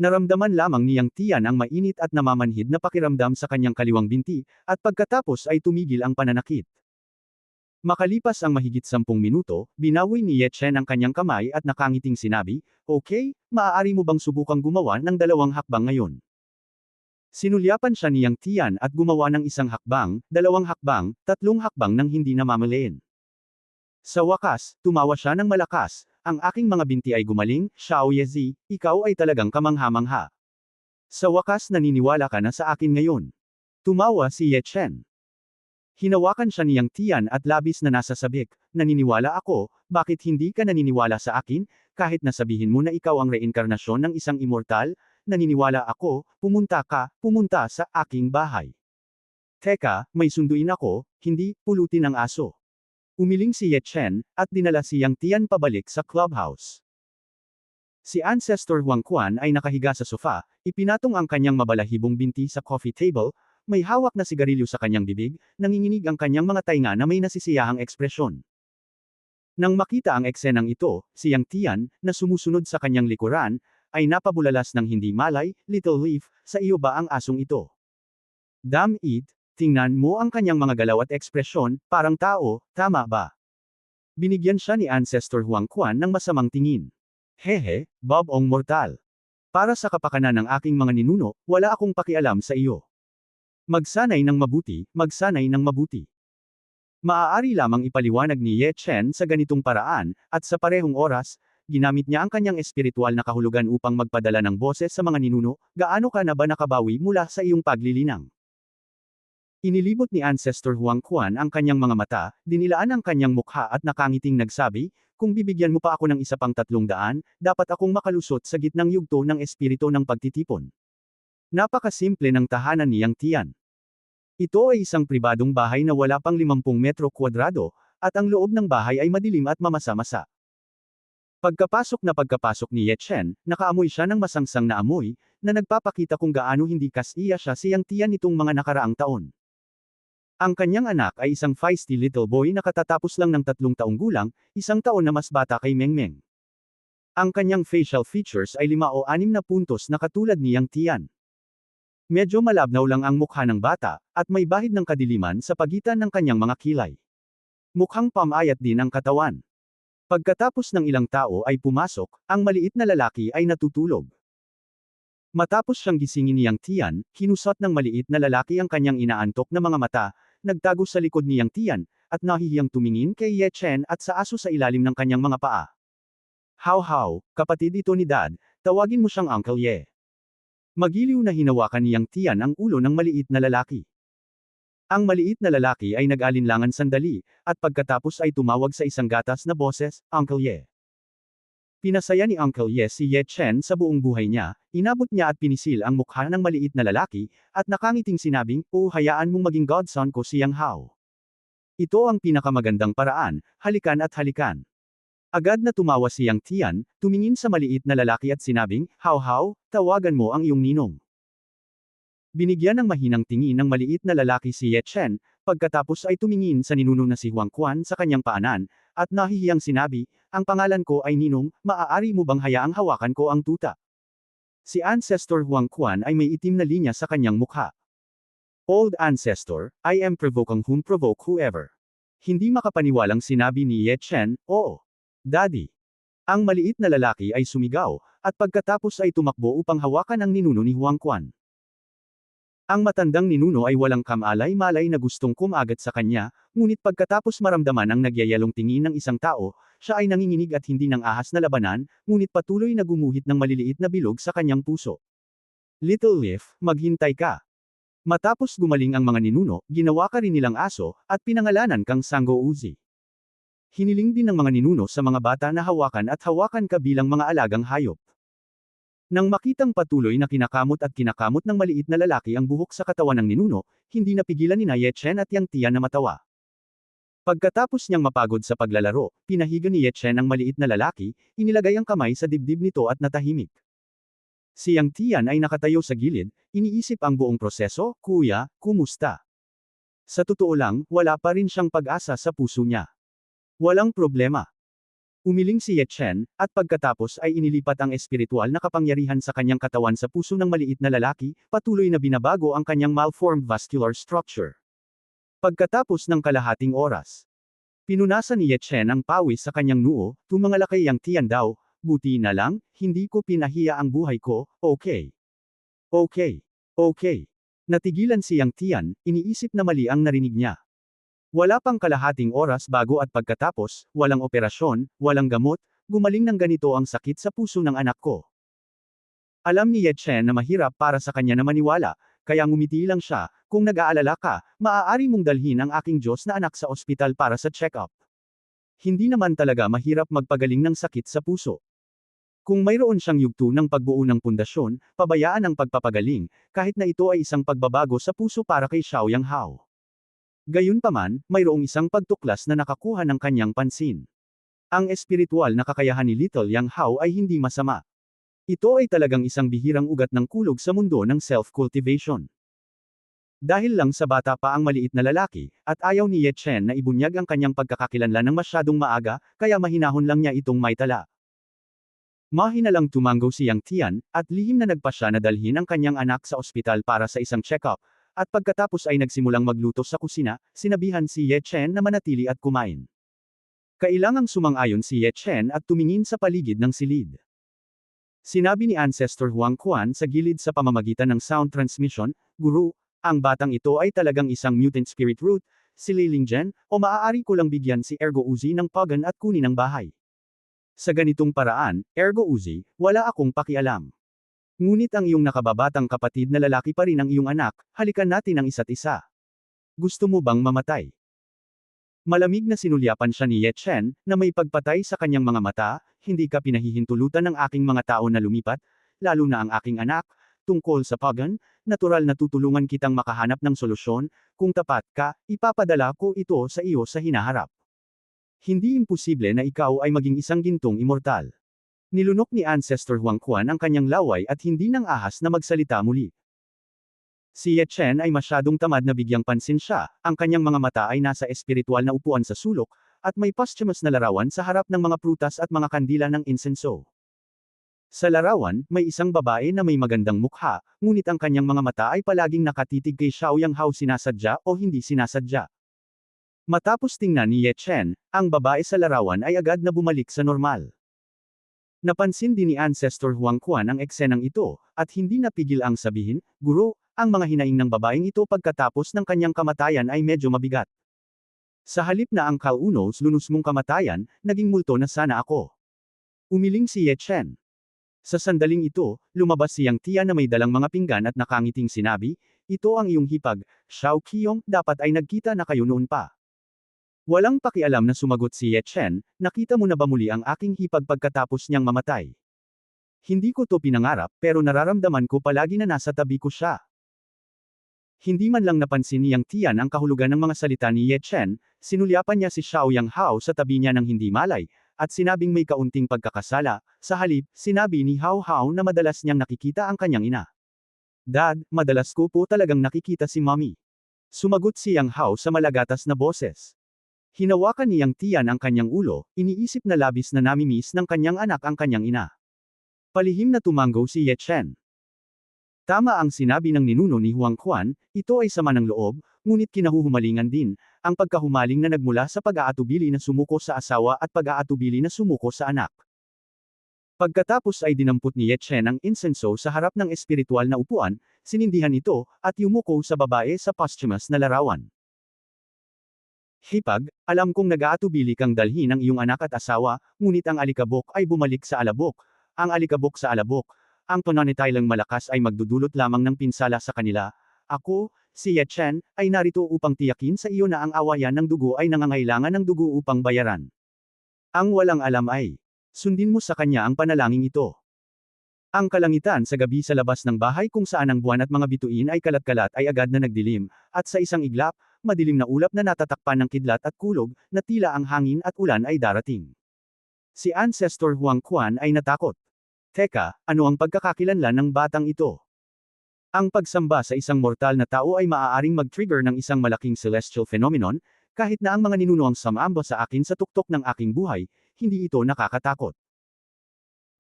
Naramdaman lamang niyang Tian ang mainit at namamanhid na pakiramdam sa kanyang kaliwang binti, at pagkatapos ay tumigil ang pananakit. Makalipas ang mahigit 10 minuto, binawi ni Ye Chen ang kanyang kamay at nakangiting sinabi, "Okay, maaari mo bang subukang gumawa ng 2 hakbang ngayon?" Sinulyapan siya niyang Tian at gumawa ng 1 hakbang, 2 hakbang, 3 hakbang nang hindi namamalayan. Sa wakas, tumawa siya ng malakas, "Ang aking mga binti ay gumaling, Xiao Yezi, ikaw ay talagang kamangha-mangha. Sa wakas naniniwala ka na sa akin ngayon." Tumawa si Ye Chen. Hinawakan siya niyang Tian at labis na nasasabik, "Naniniwala ako, bakit hindi ka naniniwala sa akin, kahit na sabihin mo na ikaw ang reinkarnasyon ng isang immortal? Naniniwala ako, pumunta sa aking bahay." "Teka, may sunduin ako, hindi, pulutin ang aso." Umiling si Ye Chen, at dinala si Yang Tian pabalik sa clubhouse. Si Ancestor Huang Quan ay nakahiga sa sofa, ipinatong ang kanyang mabalahibong binti sa coffee table, may hawak na sigarilyo sa kanyang bibig, nanginginig ang kanyang mga tainga na may nasisiyahang ekspresyon. Nang makita ang eksenang ito, si Yang Tian, na sumusunod sa kanyang likuran, ay napabulalas ng hindi malay, "Little Leaf, sa iyo ba ang asong ito? Damn it, tingnan mo ang kanyang mga galaw at ekspresyon, parang tao, tama ba?" Binigyan siya ni Ancestor Huang Quan ng masamang tingin. "Hehe, Bob Ong mortal. Para sa kapakanan ng aking mga ninuno, wala akong pakialam sa iyo. Magsanay ng mabuti, magsanay ng mabuti." Maaari lamang ipaliwanag ni Ye Chen sa ganitong paraan, at sa parehong oras, ginamit niya ang kanyang espiritual na kahulugan upang magpadala ng boses sa mga ninuno, "Gaano ka na ba nakabawi mula sa iyong paglilinang?" Inilibot ni Ancestor Huang Quan ang kanyang mga mata, dinilaan ang kanyang mukha at nakangiting nagsabi, "Kung bibigyan mo pa ako ng isa pang 300, dapat akong makalusot sa gitnang yugto ng espiritu ng pagtitipon." Napakasimple ng tahanan ni Yang Tian. Ito ay isang pribadong bahay na wala pang 50 metro kwadrado, at ang loob ng bahay ay madilim at mamasa-masa. Pagkapasok ni Ye Chen, nakaamoy siya ng masangsang na amoy, na nagpapakita kung gaano hindi kasiya siya si Yang Tian nitong mga nakaraang taon. Ang kanyang anak ay isang feisty little boy na katatapos lang ng 3 taong gulang, 1 taon na mas bata kay Mengmeng. Ang kanyang facial features ay 5 o 6 na puntos na katulad ni Yang Tian. Medyo malabnaw lang ang mukha ng bata, at may bahid ng kadiliman sa pagitan ng kanyang mga kilay. Mukhang pamayat din ang katawan. Pagkatapos ng ilang tao ay pumasok, ang maliit na lalaki ay natutulog. Matapos siyang gisingin ni Yang Tian, kinusot ng maliit na lalaki ang kanyang inaantok na mga mata, nagtago sa likod ni Yang Tian, at nahihiyang tumingin kay Ye Chen at sa aso sa ilalim ng kanyang mga paa. "How, kapatid ito ni Dad, tawagin mo siyang Uncle Ye." Magiliw na hinawakan ni Yang Tian ang ulo ng maliit na lalaki. Ang maliit na lalaki ay nag-alinlangan sandali, at pagkatapos ay tumawag sa isang gatas na boses, "Uncle Ye." Pinasaya ni Uncle Ye si Ye Chen sa buong buhay niya, inabot niya at pinisil ang mukha ng maliit na lalaki, at nakangiting sinabing, "O hayaan mong maging godson ko si Yang Hao. Ito ang pinakamagandang paraan, halikan at halikan." Agad na tumawa si Yang Tian, tumingin sa maliit na lalaki at sinabing, "How, tawagan mo ang iyong ninong." Binigyan ng mahinang tingin ng maliit na lalaki si Ye Chen, pagkatapos ay tumingin sa ninuno na si Huang Quan sa kanyang paanan, at nahihiyang sinabi, "Ang pangalan ko ay Ninong, maaari mo bang hayaang hawakan ko ang tuta?" Si Ancestor Huang Quan ay may itim na linya sa kanyang mukha. "Old Ancestor, I am provoking whom provoke whoever." Hindi makapaniwalang sinabi ni Ye Chen, "Oo. Daddy." Ang maliit na lalaki ay sumigaw, at pagkatapos ay tumakbo upang hawakan ang ninuno ni Huang Quan. Ang matandang ninuno ay walang kamalay-malay na gustong kumagat sa kanya, ngunit pagkatapos maramdaman ang nagyayalong tingin ng isang tao, siya ay nanginginig at hindi ng ahas na labanan, ngunit patuloy na gumuhit ng maliliit na bilog sa kanyang puso. "Little Leaf, maghintay ka. Matapos gumaling ang mga ninuno, ginawa ka rin nilang aso, at pinangalanan kang Sango Uzi." Hiniling din ng mga ninuno sa mga bata na hawakan at hawakan ka bilang mga alagang hayop. Nang makitang patuloy na kinakamot ng maliit na lalaki ang buhok sa katawan ng ninuno, hindi napigilan ni Ye Chen at Yang Tian na matawa. Pagkatapos niyang mapagod sa paglalaro, pinahiga ni Ye Chen ang maliit na lalaki, inilagay ang kamay sa dibdib nito at natahimik. Si Yang Tian ay nakatayo sa gilid, iniisip ang buong proseso. Kuya, kumusta? Sa totoo lang, wala pa rin siyang pag-asa sa puso niya. Walang problema. Umiling si Ye Chen, at pagkatapos ay inilipat ang espiritual na kapangyarihan sa kanyang katawan sa puso ng maliit na lalaki, patuloy na binabago ang kanyang malformed vascular structure. Pagkatapos ng kalahating oras, pinunasan ni Ye Chen ang pawis sa kanyang noo. Tumangalakay Yang Tian daw, buti na lang, hindi ko pinahiya ang buhay ko. Okay. Okay. Okay. Natigilan si Yang Tian, iniisip na mali ang narinig niya. Wala pang kalahating oras bago at pagkatapos, walang operasyon, walang gamot, gumaling ng ganito ang sakit sa puso ng anak ko. Alam ni Ye Chen na mahirap para sa kanya na maniwala, kaya ngumiti lang siya. Kung nag-aalala ka, maaari mong dalhin ang aking Diyos na anak sa ospital para sa check-up. Hindi naman talaga mahirap magpagaling ng sakit sa puso. Kung mayroon siyang yugto ng pagbuo ng pundasyon, pabayaan ang pagpapagaling, kahit na ito ay isang pagbabago sa puso para kay Xiaoyang Hao. Gayunpaman, mayroong isang pagtuklas na nakakuha ng kanyang pansin. Ang espiritual na kakayahan ni Little Yang Hao ay hindi masama. Ito ay talagang isang bihirang ugat ng kulog sa mundo ng self-cultivation. Dahil lang sa bata pa ang maliit na lalaki, at ayaw ni Ye Chen na ibunyag ang kanyang pagkakakilanlan ng masyadong maaga, kaya mahinahon lang niya itong maitala. Mahina lang tumanggo si Yang Tian, at lihim na nagpa siya na dalhin ang kanyang anak sa ospital para sa isang check-up. At pagkatapos ay nagsimulang magluto sa kusina, sinabihan si Ye Chen na manatili at kumain. Kailangang sumang-ayon si Ye Chen at tumingin sa paligid ng silid. Sinabi ni Ancestor Huang Quan sa gilid sa pamamagitan ng sound transmission, Guru, ang batang ito ay talagang isang mutant spirit root, si Liling Zhen, o maaari ko lang bigyan si Ergo Uzi ng pagan at kunin ang bahay. Sa ganitong paraan, Ergo Uzi, wala akong pakialam. Ngunit ang iyong nakababatang kapatid na lalaki pa rin ang iyong anak, halikan natin ang isa't isa. Gusto mo bang mamatay? Malamig na sinulyapan siya ni Ye Chen, na may pagpatay sa kanyang mga mata. Hindi ka pinahihintulutan ng aking mga tao na lumipat, lalo na ang aking anak, tungkol sa pagan, natural na tutulungan kitang makahanap ng solusyon. Kung tapat ka, ipapadala ko ito sa iyo sa hinaharap. Hindi imposible na ikaw ay maging isang gintong immortal. Nilunok ni Ancestor Huang Quan ang kanyang laway at hindi nang ahas na magsalita muli. Si Ye Chen ay masyadong tamad na bigyang pansin siya, ang kanyang mga mata ay nasa espiritual na upuan sa sulok, at may posthumous na larawan sa harap ng mga prutas at mga kandila ng insenso. Sa larawan, may isang babae na may magandang mukha, ngunit ang kanyang mga mata ay palaging nakatitig kay Xiaoyang Hao sinasadya o hindi sinasadya. Matapos tingnan ni Ye Chen, ang babae sa larawan ay agad na bumalik sa normal. Napansin din ni Ancestor Huang Quan ang eksenang ito, at hindi napigil ang sabihin, Guro, ang mga hinaing ng babaeng ito pagkatapos ng kanyang kamatayan ay medyo mabigat. Sa halip na ang kaunos lunus mong kamatayan, naging multo na sana ako. Umiling si Ye Chen. Sa sandaling ito, lumabas si Yang Tian na may dalang mga pinggan at nakangiting sinabi, ito ang iyong hipag, Xiao Qiong, dapat ay nagkita na kayo noon pa. Walang pakialam na sumagot si Ye Chen, nakita mo na ba muli ang aking hipag pagkatapos niyang mamatay? Hindi ko to pinangarap, pero nararamdaman ko palagi na nasa tabi ko siya. Hindi man lang napansin ni Yang Tian ang kahulugan ng mga salita ni Ye Chen, sinulyapan niya si Xiaoyang Hao sa tabi niya ng hindi malay, at sinabing may kaunting pagkakasala. Sa halip, sinabi ni Hao Hao na madalas niyang nakikita ang kanyang ina. Dad, madalas ko po talagang nakikita si Mommy. Sumagot si Yang Hao sa malagatas na boses. Hinawakan ni Yang Tian ang kanyang ulo, iniisip na labis na namimiss ng kanyang anak ang kanyang ina. Palihim na tumanggo si Ye Chen. Tama ang sinabi ng ninuno ni Huang Quan, ito ay sama ng loob, ngunit kinahuhumalingan din, ang pagkahumaling na nagmula sa pag-aatubili na sumuko sa asawa at pag-aatubili na sumuko sa anak. Pagkatapos ay dinampot ni Ye Chen ang insenso sa harap ng espiritual na upuan, sinindihan ito, at yumuko sa babae sa posthumous na larawan. Hipag, alam kong nag-aatubili kang dalhin ang iyong anak at asawa, ngunit ang alikabok ay bumalik sa alabok. Ang alikabok sa alabok, ang tonanitailang malakas ay magdudulot lamang ng pinsala sa kanila. Ako, si Ye Chen, ay narito upang tiyakin sa iyo na ang awayan ng dugo ay nangangailangan ng dugo upang bayaran. Ang walang alam ay, sundin mo sa kanya ang panalangin ito. Ang kalangitan sa gabi sa labas ng bahay kung saan ang buwan at mga bituin ay kalat-kalat ay agad na nagdilim, at sa isang iglap, madilim na ulap na natatakpan ng kidlat at kulog, na tila ang hangin at ulan ay darating. Si Ancestor Huang Quan ay natakot. Teka, ano ang pagkakakilanlan ng batang ito? Ang pagsamba sa isang mortal na tao ay maaaring mag-trigger ng isang malaking celestial phenomenon, kahit na ang mga ninunoang sumamba sa akin sa tuktok ng aking buhay, hindi ito nakakatakot.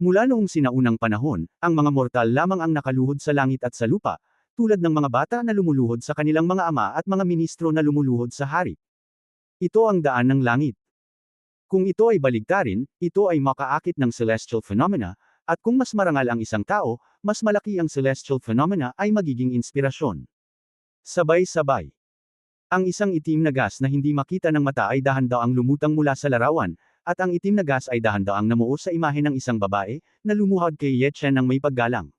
Mula noong sinaunang panahon, ang mga mortal lamang ang nakaluhod sa langit at sa lupa, tulad ng mga bata na lumuluhod sa kanilang mga ama at mga ministro na lumuluhod sa hari. Ito ang daan ng langit. Kung ito ay baligtarin, ito ay makaakit ng celestial phenomena, at kung mas marangal ang isang tao, mas malaki ang celestial phenomena ay magiging inspirasyon. Sabay-sabay. Ang isang itim na gas na hindi makita ng mata ay dahan-daang lumutang mula sa larawan, at ang itim na gas ay dahan-daang namuo sa imahe ng isang babae, na lumuhod kay Ye Chen ng may paggalang.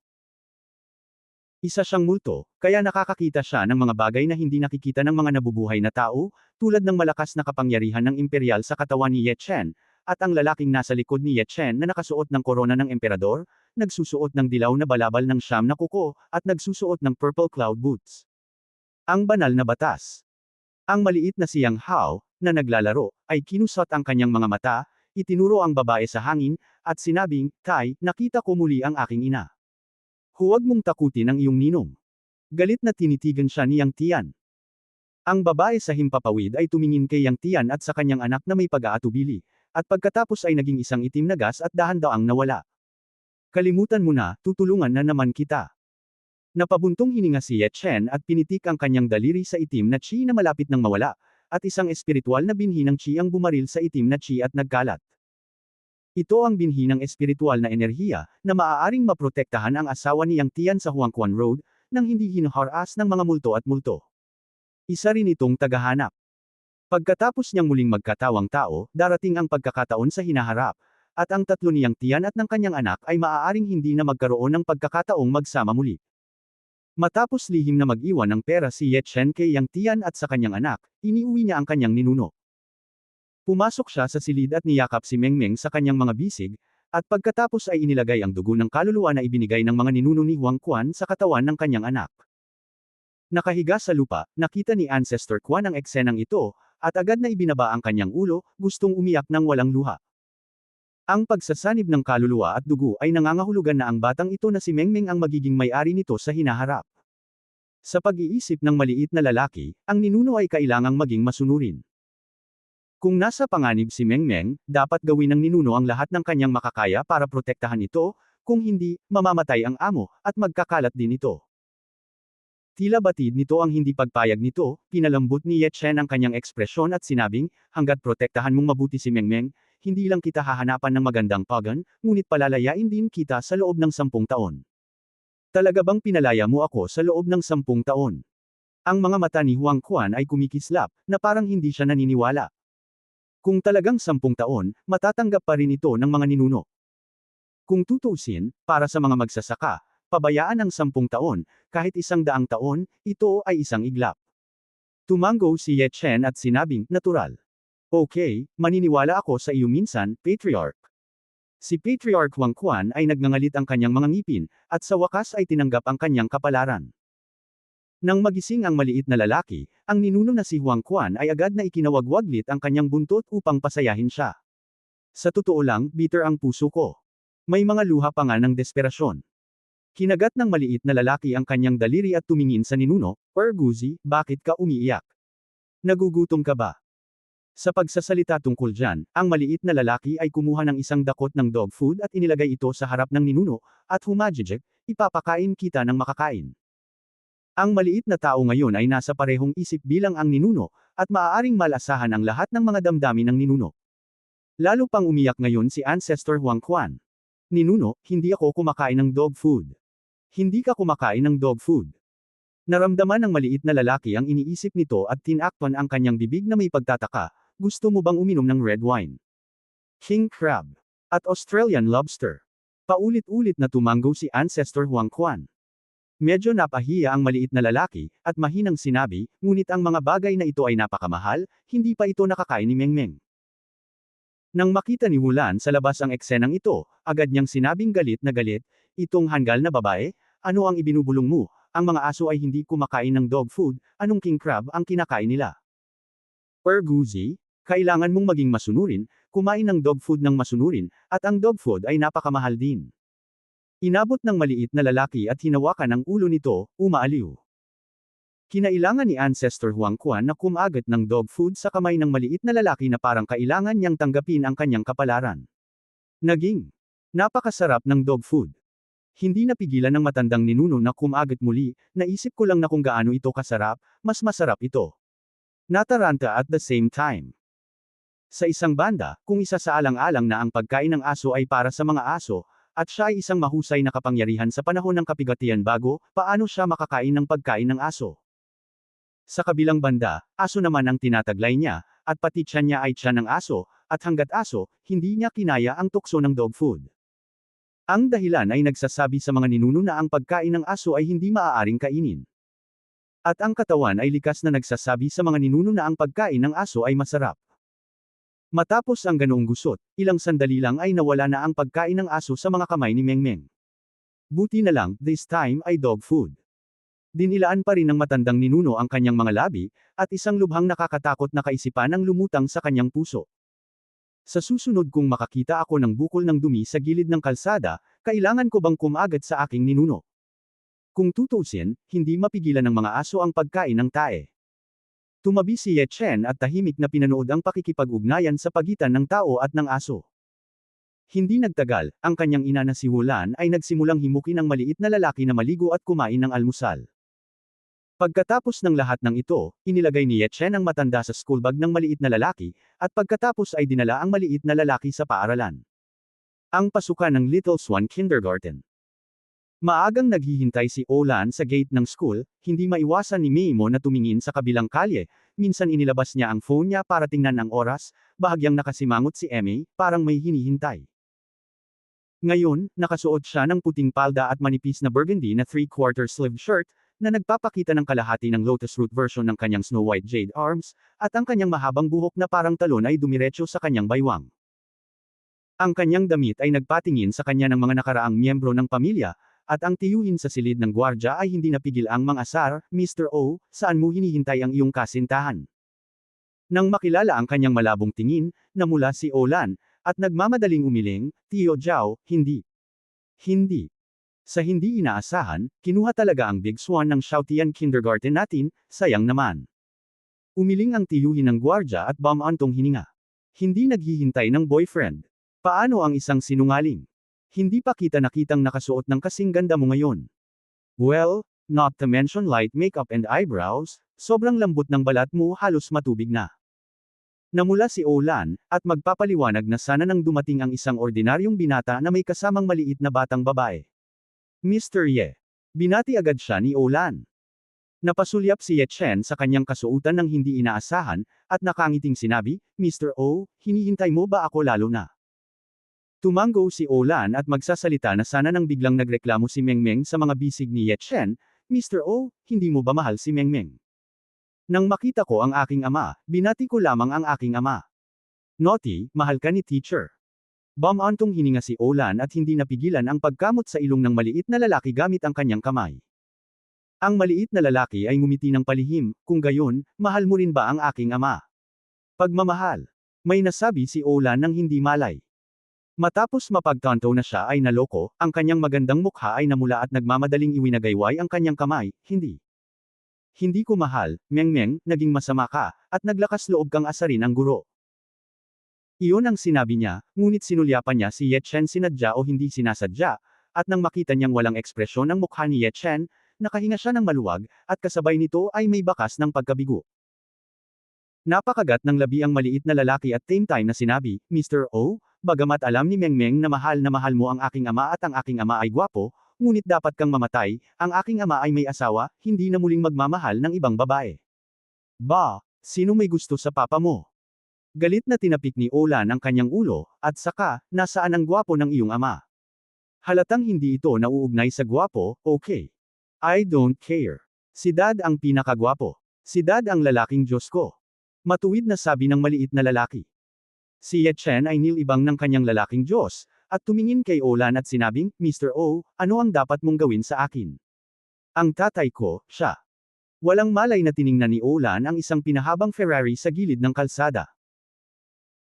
Isa siyang multo, kaya nakakakita siya ng mga bagay na hindi nakikita ng mga nabubuhay na tao, tulad ng malakas na kapangyarihan ng imperial sa katawan ni Ye Chen, at ang lalaking nasa likod ni Ye Chen na nakasuot ng korona ng emperador, nagsusuot ng dilaw na balabal ng siyam na kuko, at nagsusuot ng purple cloud boots. Ang banal na batas. Ang maliit na siyang Hao, na naglalaro, ay kinusot ang kanyang mga mata, itinuro ang babae sa hangin, at sinabing, "Tai, nakita ko muli ang aking ina. Huwag mong takutin ang iyong ninong." Galit na tinitigan siya ni Yang Tian. Ang babae sa himpapawid ay tumingin kay Yang Tian at sa kanyang anak na may pag-aatubili, at pagkatapos ay naging isang itim na gas at dahan-daang nawala. "Kalimutan mo na, tutulungan na naman kita." Napabuntong hininga si Ye Chen at pinitik ang kanyang daliri sa itim na chi na malapit nang mawala, at isang espiritual na binhi ng chi ang bumaril sa itim na chi at nagkalat. Ito ang binhi ng espiritual na enerhiya, na maaaring maprotektahan ang asawa ni Yang Tian sa Huangquan Road, nang hindi hinaharas ng mga multo at multo. Isa rin itong tagahanap. Pagkatapos niyang muling magkatawang tao, darating ang pagkakataon sa hinaharap, at ang tatlo ni Yang Tian at ng kanyang anak ay maaaring hindi na magkaroon ng pagkakataong magsama muli. Matapos lihim na mag-iwan ng pera si Ye Chen kay Yang Tian at sa kanyang anak, iniuwi niya ang kanyang ninuno. Pumasok siya sa silid at niyakap si Mengmeng sa kanyang mga bisig, at pagkatapos ay inilagay ang dugo ng kaluluwa na ibinigay ng mga ninuno ni Huang Quan sa katawan ng kanyang anak. Nakahiga sa lupa, nakita ni Ancestor Quan ang eksenang ito, at agad na ibinaba ang kanyang ulo, gustong umiyak ng walang luha. Ang pagsasanib ng kaluluwa at dugo ay nangangahulugan na ang batang ito na si Mengmeng ang magiging may-ari nito sa hinaharap. Sa pag-iisip ng maliit na lalaki, ang ninuno ay kailangang maging masunurin. Kung nasa panganib si Mengmeng, dapat gawin ng ninuno ang lahat ng kanyang makakaya para protektahan ito, kung hindi, mamamatay ang amo, at magkakalat din ito. Tila batid nito ang hindi pagpayag nito, pinalambot ni Ye Chen ang kanyang ekspresyon at sinabing, "Hanggat protektahan mong mabuti si Mengmeng, hindi lang kita hahanapan ng magandang pagan, ngunit palalayain din kita sa loob ng 10 taon. Talaga bang pinalaya mo ako sa loob ng 10 taon?" Ang mga mata ni Huang Quan ay kumikislap, na parang hindi siya naniniwala. Kung talagang 10 taon, matatanggap pa rin ito ng mga ninuno. Kung tutuusin, para sa mga magsasaka, pabayaan ng 10 taon, kahit 100 taon, ito ay isang iglap. Tumango si Ye Chen at sinabing, "Natural. Okay, maniniwala ako sa iyo minsan, Patriarch." Si Patriarch Huang Quan ay nagngangalit ang kanyang mga ngipin, at sa wakas ay tinanggap ang kanyang kapalaran. Nang magising ang maliit na lalaki, ang ninuno na si Huang Quan ay agad na ikinawagwaglit ang kanyang buntot upang pasayahin siya. "Sa totoo lang, bitter ang puso ko. May mga luha pa nga ng desperasyon." Kinagat ng maliit na lalaki ang kanyang daliri at tumingin sa ninuno, "Erguzi, bakit ka umiiyak? Nagugutom ka ba?" Sa pagsasalita tungkol dyan, ang maliit na lalaki ay kumuha ng isang dakot ng dog food at inilagay ito sa harap ng ninuno, at humajijek, "Ipapakain kita ng makakain." Ang maliit na tao ngayon ay nasa parehong isip bilang ang ninuno, at maaaring malasahan ang lahat ng mga damdamin ng ninuno. Lalo pang umiyak ngayon si Ancestor Huang Quan. "Ninuno, hindi ako kumakain ng dog food." "Hindi ka kumakain ng dog food." Naramdaman ng maliit na lalaki ang iniisip nito at tinakpan ang kanyang bibig na may pagtataka, "Gusto mo bang uminom ng red wine? King crab. At Australian lobster?" Paulit-ulit na tumango si Ancestor Huang Quan. Medyo napahiya ang maliit na lalaki, at mahinang sinabi, "Ngunit ang mga bagay na ito ay napakamahal, hindi pa ito nakakain ni Mengmeng." Nang makita ni Wulan sa labas ang eksenang ito, agad niyang sinabing galit na galit, "Itong hanggal na babae, ano ang ibinubulong mo? Ang mga aso ay hindi kumakain ng dog food, anong king crab ang kinakain nila? Perguzi, kailangan mong maging masunurin, kumain ng dog food ng masunurin, at ang dog food ay napakamahal din." Inabot ng maliit na lalaki at hinawakan ang ulo nito, umaaliw. Kinailangan ni Ancestor Huang Quan na kumagat ng dog food sa kamay ng maliit na lalaki na parang kailangan niyang tanggapin ang kanyang kapalaran. Naging napakasarap ng dog food. Hindi napigilan ng matandang ninuno na kumagat muli, naisip ko lang na kung gaano ito kasarap, mas masarap ito. Nataranta at the same time. Sa isang banda, kung isa sa alang-alang na ang pagkain ng aso ay para sa mga aso, at siya ay isang mahusay na kapangyarihan sa panahon ng kapigatian bago, paano siya makakain ng pagkain ng aso? Sa kabilang banda, aso naman ang tinataglay niya, at pati tiyan niya ay tiyan ng aso, at hanggat aso, hindi niya kinaya ang tukso ng dog food. Ang dahilan ay nagsasabi sa mga ninuno na ang pagkain ng aso ay hindi maaaring kainin. At ang katawan ay likas na nagsasabi sa mga ninuno na ang pagkain ng aso ay masarap. Matapos ang ganoong gusot, ilang sandali lang ay nawala na ang pagkain ng aso sa mga kamay ni Mengmeng. Buti na lang, this time ay dog food. Dinilaan pa rin ng matandang ninuno ang kanyang mga labi, at isang lubhang nakakatakot na kaisipan ang lumutang sa kanyang puso. Sa susunod kung makakita ako ng bukol ng dumi sa gilid ng kalsada, kailangan ko bang kumagat sa aking ninuno? Kung tutuusin, hindi mapigilan ng mga aso ang pagkain ng tae. Tumabi si Ye Chen at tahimik na pinanood ang pakikipag-ugnayan sa pagitan ng tao at ng aso. Hindi nagtagal, ang kanyang ina na si Wulan ay nagsimulang himukin ang maliit na lalaki na maligo at kumain ng almusal. Pagkatapos ng lahat ng ito, inilagay ni Ye Chen ang matanda sa school bag ng maliit na lalaki, at pagkatapos ay dinala ang maliit na lalaki sa paaralan. Ang pasukan ng Little Swan Kindergarten. Maagang naghihintay si Olan sa gate ng school, hindi maiwasan ni Meimo na tumingin sa kabilang kalye, minsan inilabas niya ang phone niya para tingnan ang oras, bahagyang nakasimangot si Emmy, parang may hinihintay. Ngayon, nakasuot siya ng puting palda at manipis na burgundy na 3/4 sleeved shirt, na nagpapakita ng kalahati ng lotus root version ng kanyang Snow White jade arms, at ang kanyang mahabang buhok na parang talon ay dumiretso sa kanyang baywang. Ang kanyang damit ay nagpatingin sa kanya ng mga nakaraang miyembro ng pamilya, at ang tiyuhin sa silid ng gwardya ay hindi napigil ang mang-asar, "Mr. O, saan mo hinihintay ang iyong kasintahan?" Nang makilala ang kanyang malabong tingin, namula si Olan, at nagmamadaling umiling, "Tio Zhao, hindi. Hindi. Sa hindi inaasahan, kinuha talaga ang Big Swan ng Shaotian Kindergarten natin, sayang naman." Umiling ang tiyuhin ng gwardya at bumantong hininga. Hindi naghihintay ng boyfriend. Paano ang isang sinungaling? Hindi pa kita nakitang nakasuot ng kasing ganda mo ngayon. Well, not to mention light makeup and eyebrows, sobrang lambot ng balat mo halos matubig na. Namula si Olan, at magpapaliwanag na sana nang dumating ang isang ordinaryong binata na may kasamang maliit na batang babae. Mr. Ye. Binati agad siya ni Olan. Napasulyap si Ye Chen sa kanyang kasuotan ng hindi inaasahan, at nakangiting sinabi, "Mr. O, hinihintay mo ba ako lalo na?" Tumango si Olan at magsasalita na sana nang biglang nagreklamo si Mengmeng sa mga bisig ni Ye Chen, "Mr. O, hindi mo ba mahal si Mengmeng? Nang makita ko ang aking ama, binati ko lamang ang aking ama. Naughty, mahal ka ni teacher." Bumantong hininga si Olan at hindi napigilan ang pagkamot sa ilong ng maliit na lalaki gamit ang kanyang kamay. Ang maliit na lalaki ay ngumiti ng palihim, "Kung gayon, mahal mo rin ba ang aking ama?" "Pagmamahal." May nasabi si Olan ng hindi malay. Matapos mapagtanto na siya ay naloko, ang kanyang magandang mukha ay namula at nagmamadaling iwinagayway ang kanyang kamay, "Hindi. Hindi ko mahal, Mengmeng, naging masama ka, at naglakas loob kang asarin ang guro." Iyon ang sinabi niya, ngunit sinulyapan niya si Ye Chen sinadya o hindi sinasadya, at nang makita niyang walang ekspresyon ang mukha ni Ye Chen, nakahinga siya ng maluwag, at kasabay nito ay may bakas ng pagkabigo. Napakagat ng labi ang maliit na lalaki at same time na sinabi, "Mr. O, bagamat alam ni Mengmeng na mahal mo ang aking ama at ang aking ama ay gwapo, ngunit dapat kang mamatay, ang aking ama ay may asawa, hindi na muling magmamahal ng ibang babae." "Ba, sino may gusto sa papa mo?" Galit na tinapik ni Olan ang kanyang ulo, at saka, "Nasaan ang gwapo ng iyong ama?" Halatang hindi ito nauugnay sa gwapo, "Okay. I don't care. Si Dad ang pinakagwapo. Si Dad ang lalaking Diyos ko." Matuwid na sabi ng maliit na lalaki. Si Ye Chen ay nilibang ng kanyang lalaking Diyos, at tumingin kay Olan at sinabing, Mr. O, ano ang dapat mong gawin sa akin? Ang tatay ko, siya. Walang malay na tiningnan ni Olan ang isang pinahabang Ferrari sa gilid ng kalsada.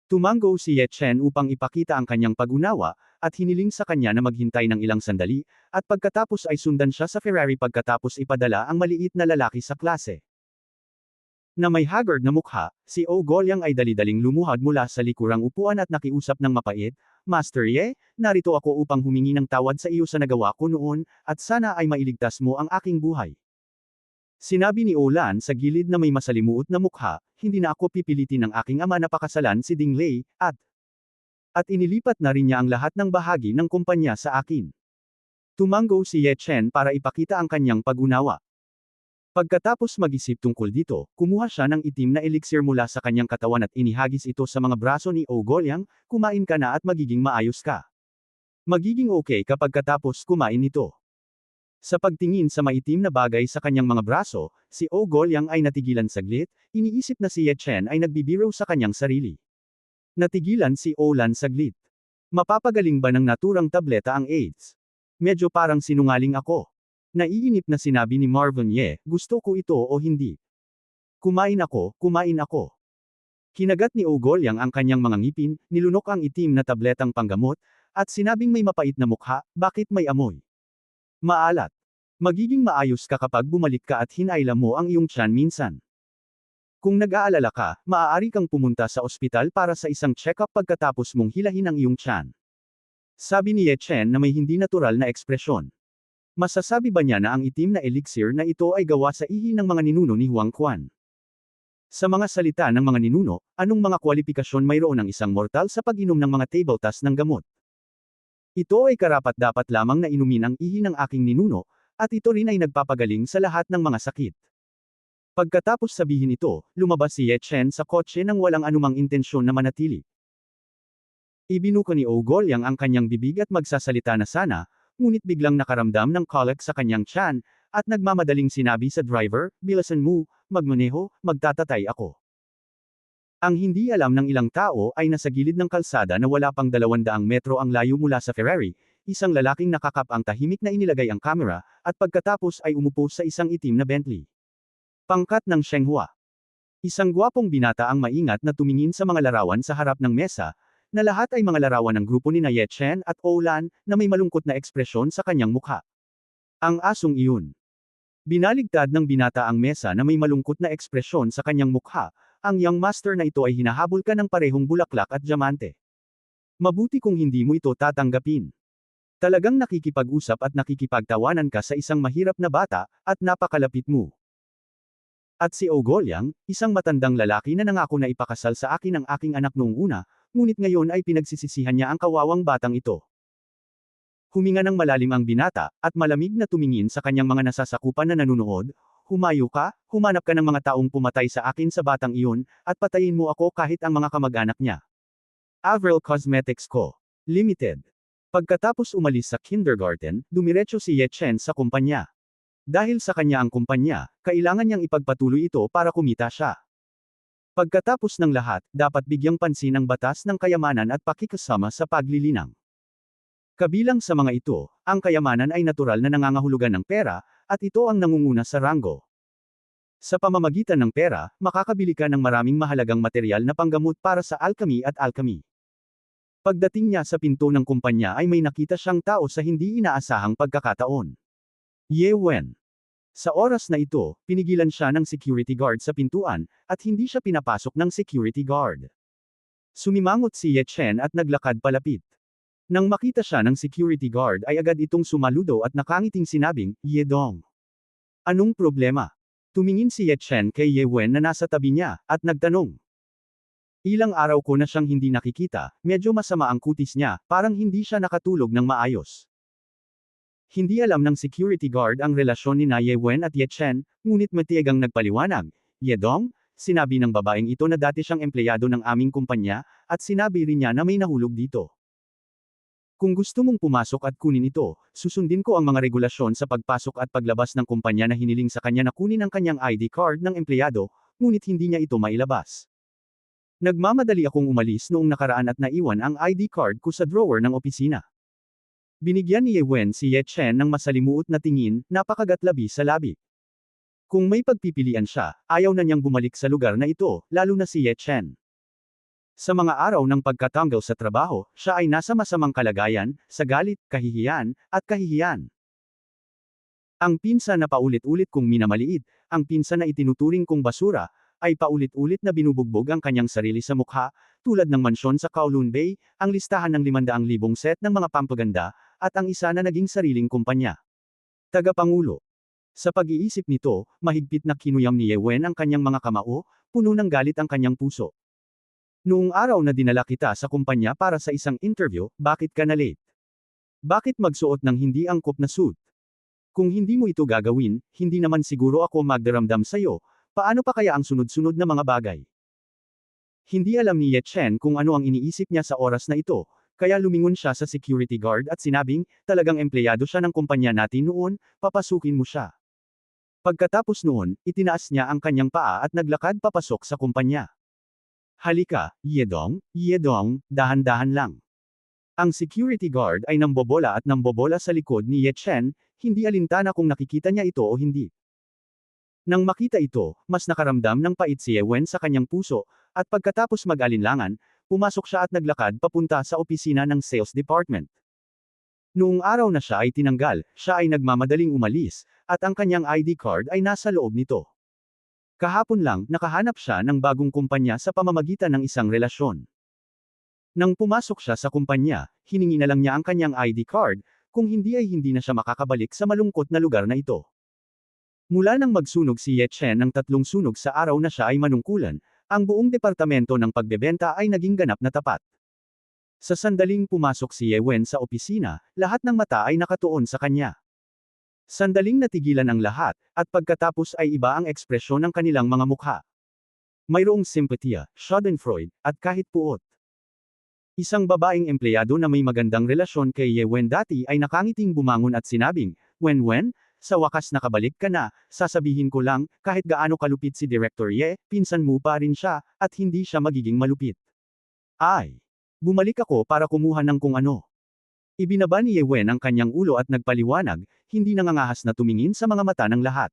Tumango si Ye Chen upang ipakita ang kanyang pag-unawa, at hiniling sa kanya na maghintay ng ilang sandali, at pagkatapos ay sundan siya sa Ferrari pagkatapos ipadala ang maliit na lalaki sa klase. Na may haggard na mukha, si O Golyang ay dali-daling lumuhad mula sa likurang upuan at nakiusap ng mapait, Master Ye, narito ako upang humingi ng tawad sa iyo sa nagawa ko noon, at sana ay mailigtas mo ang aking buhay. Sinabi ni Olan sa gilid na may masalimuot na mukha, hindi na ako pipilitin ng aking ama na pakasalan si Ding Lei, at inilipat na rin niya ang lahat ng bahagi ng kumpanya sa akin. Tumango si Ye Chen para ipakita ang kanyang pag-unawa. Pagkatapos mag-isip tungkol dito, kumuha siya ng itim na elixir mula sa kanyang katawan at inihagis ito sa mga braso ni O Golyang, kumain ka na at magiging maayos ka. Magiging okay kapag katapos kumain ito. Sa pagtingin sa maitim na bagay sa kanyang mga braso, si O Golyang ay natigilan saglit, iniisip na si Ye Chen ay nagbibiro sa kanyang sarili. Natigilan si Olan saglit. Mapapagaling ba ng naturang tableta ang AIDS? Medyo parang sinungaling ako. Naiinip na sinabi ni Marvin Ye, gusto ko ito o hindi. Kumain ako, kumain ako. Kinagat ni O Golyang ang kanyang mga ngipin, nilunok ang itim na tabletang panggamot, at sinabing may mapait na mukha, bakit may amoy? Maalat. Magiging maayos ka kapag bumalik ka at hinailam mo ang iyong tiyan minsan. Kung nag-aalala ka, maaari kang pumunta sa ospital para sa isang check-up pagkatapos mong hilahin ang iyong tiyan. Sabi ni Ye Chen na may hindi natural na ekspresyon. Masasabi ba niya na ang itim na elixir na ito ay gawa sa ihi ng mga ninuno ni Huang Quan? Sa mga salita ng mga ninuno, anong mga kwalifikasyon mayroon ng isang mortal sa pag-inom ng mga tabletas ng gamot? Ito ay karapat-dapat lamang na inumin ang ihi ng aking ninuno, at ito rin ay nagpapagaling sa lahat ng mga sakit. Pagkatapos sabihin ito, lumabas si Ye Chen sa kotse nang walang anumang intensyon na manatili. Ibinuko ni O Golyang ang kanyang bibig at magsasalita na sana, ngunit biglang nakaramdam ng colic sa kanyang tiyan, at nagmamadaling sinabi sa driver, bilisan mo, magmaneho, magtatatay ako. Ang hindi alam ng ilang tao ay nasa gilid ng kalsada na wala pang 200 metro ang layo mula sa Ferrari, isang lalaking nakakap ang tahimik na inilagay ang kamera, at pagkatapos ay umupo sa isang itim na Bentley. Pangkat ng Shenghua. Isang gwapong binata ang maingat na tumingin sa mga larawan sa harap ng mesa, na lahat ay mga larawan ng grupo ni Ye Chen at Olan, na may malungkot na ekspresyon sa kanyang mukha. Ang asong iyon. Binaligtad ng binata ang mesa na may malungkot na ekspresyon sa kanyang mukha, ang young master na ito ay hinahabol ka ng parehong bulaklak at diamante. Mabuti kung hindi mo ito tatanggapin. Talagang nakikipag-usap at nakikipagtawanan ka sa isang mahirap na bata, at napakalapit mo. At si O Golyang, isang matandang lalaki na nangako na ipakasal sa akin ang aking anak noong una, ngunit ngayon ay pinagsisisihan niya ang kawawang batang ito. Huminga ng malalim ang binata, at malamig na tumingin sa kanyang mga nasasakupan na nanunood, humayo ka, humanap ka ng mga taong pumatay sa akin sa batang iyon, at patayin mo ako kahit ang mga kamag-anak niya. Avril Cosmetics Co. Limited. Pagkatapos umalis sa kindergarten, dumiretso si Ye Chen sa kumpanya. Dahil sa kanya ang kumpanya, kailangan niyang ipagpatuloy ito para kumita siya. Pagkatapos ng lahat, dapat bigyang pansin ang batas ng kayamanan at pakikasama sa paglilinang. Kabilang sa mga ito, ang kayamanan ay natural na nangangahulugan ng pera, at ito ang nangunguna sa ranggo. Sa pamamagitan ng pera, makakabili ka ng maraming mahalagang material na panggamot para sa alchemy at alchemy. Pagdating niya sa pinto ng kumpanya ay may nakita siyang tao sa hindi inaasahang pagkakataon. Ye Wen. Sa oras na ito, pinigilan siya ng security guard sa pintuan, at hindi siya pinapasok ng security guard. Sumimangot si Ye Chen at naglakad palapit. Nang makita siya ng security guard ay agad itong sumaludo at nakangiting sinabing, Ye Dong. Anong problema? Tumingin si Ye Chen kay Ye Wen na nasa tabi niya, at nagtanong. Ilang araw ko na siyang hindi nakikita, medyo masama ang kutis niya, parang hindi siya nakatulog ng maayos. Hindi alam ng security guard ang relasyon ni Ye Wen at Ye Chen, ngunit matyagang nagpaliwanag. Ye Dong, sinabi ng babaeng ito na dati siyang empleyado ng aming kumpanya, at sinabi rin niya na may nahulog dito. Kung gusto mong pumasok at kunin ito, susundin ko ang mga regulasyon sa pagpasok at paglabas ng kumpanya na hiniling sa kanya na kunin ang kanyang ID card ng empleyado, ngunit hindi niya ito mailabas. Nagmamadali akong umalis noong nakaraan at naiwan ang ID card ko sa drawer ng opisina. Binigyan ni Ye Wen si Ye Chen ng masalimuot na tingin, napakagatlabi sa labi. Kung may pagpipilian siya, ayaw na niyang bumalik sa lugar na ito, lalo na si Ye Chen. Sa mga araw ng pagkatanggal sa trabaho, siya ay nasa masamang kalagayan, sa galit, kahihiyan, at kahihiyan. Ang pinsan na paulit-ulit kong minamaliit, ang pinsan na itinuturing kong basura, ay paulit-ulit na binubugbog ang kanyang sarili sa mukha, tulad ng mansyon sa Kowloon Bay, ang listahan ng 500,000 set ng mga pampaganda, at ang isa na naging sariling kumpanya. Tagapangulo. Sa pag-iisip nito, mahigpit na kinuyam ni Ye Wen ang kanyang mga kamao, puno ng galit ang kanyang puso. Noong araw na dinala kita sa kumpanya para sa isang interview, bakit ka na late? Bakit magsuot ng hindi angkop na suit? Kung hindi mo ito gagawin, hindi naman siguro ako magdaramdam sa'yo, paano pa kaya ang sunod-sunod na mga bagay? Hindi alam ni Ye Chen kung ano ang iniisip niya sa oras na ito, kaya lumingon siya sa security guard at sinabing, talagang empleyado siya ng kumpanya natin noon, papasukin mo siya. Pagkatapos noon, itinaas niya ang kanyang paa at naglakad papasok sa kumpanya. Halika, Yedong, dahan-dahan lang. Ang security guard ay nambobola sa likod ni Ye Chen, hindi alintana kung nakikita niya ito o hindi. Nang makita ito, mas nakaramdam ng pait si Ye Wen sa kanyang puso, at pagkatapos mag-alinlangan, pumasok siya at naglakad papunta sa opisina ng sales department. Noong araw na siya ay tinanggal, siya ay nagmamadaling umalis, at ang kanyang ID card ay nasa loob nito. Kahapon lang, nakahanap siya ng bagong kumpanya sa pamamagitan ng isang relasyon. Nang pumasok siya sa kumpanya, hiningi na lang niya ang kanyang ID card, kung hindi ay hindi na siya makakabalik sa malungkot na lugar na ito. Mula nang magsunog si Ye Chen ng 3 sunog sa araw na siya ay manungkulan, ang buong departamento ng pagbebenta ay naging ganap na tapat. Sa sandaling pumasok si Ye Wen sa opisina, lahat ng mata ay nakatuon sa kanya. Sandaling natigilan ang lahat, at pagkatapos ay iba ang ekspresyon ng kanilang mga mukha. Mayroong simpatiya, schadenfreude, at kahit puot. Isang babaeng empleyado na may magandang relasyon kay Ye Wen dati ay nakangiting bumangon at sinabing, Wen, sa wakas nakabalik ka na, sasabihin ko lang, kahit gaano kalupit si Director Ye, pinsan mo pa rin siya, at hindi siya magiging malupit. Ay! Bumalik ako para kumuha ng kung ano. Ibinaba ni Ye Wen ang kanyang ulo at nagpaliwanag, hindi nangangahas na tumingin sa mga mata ng lahat.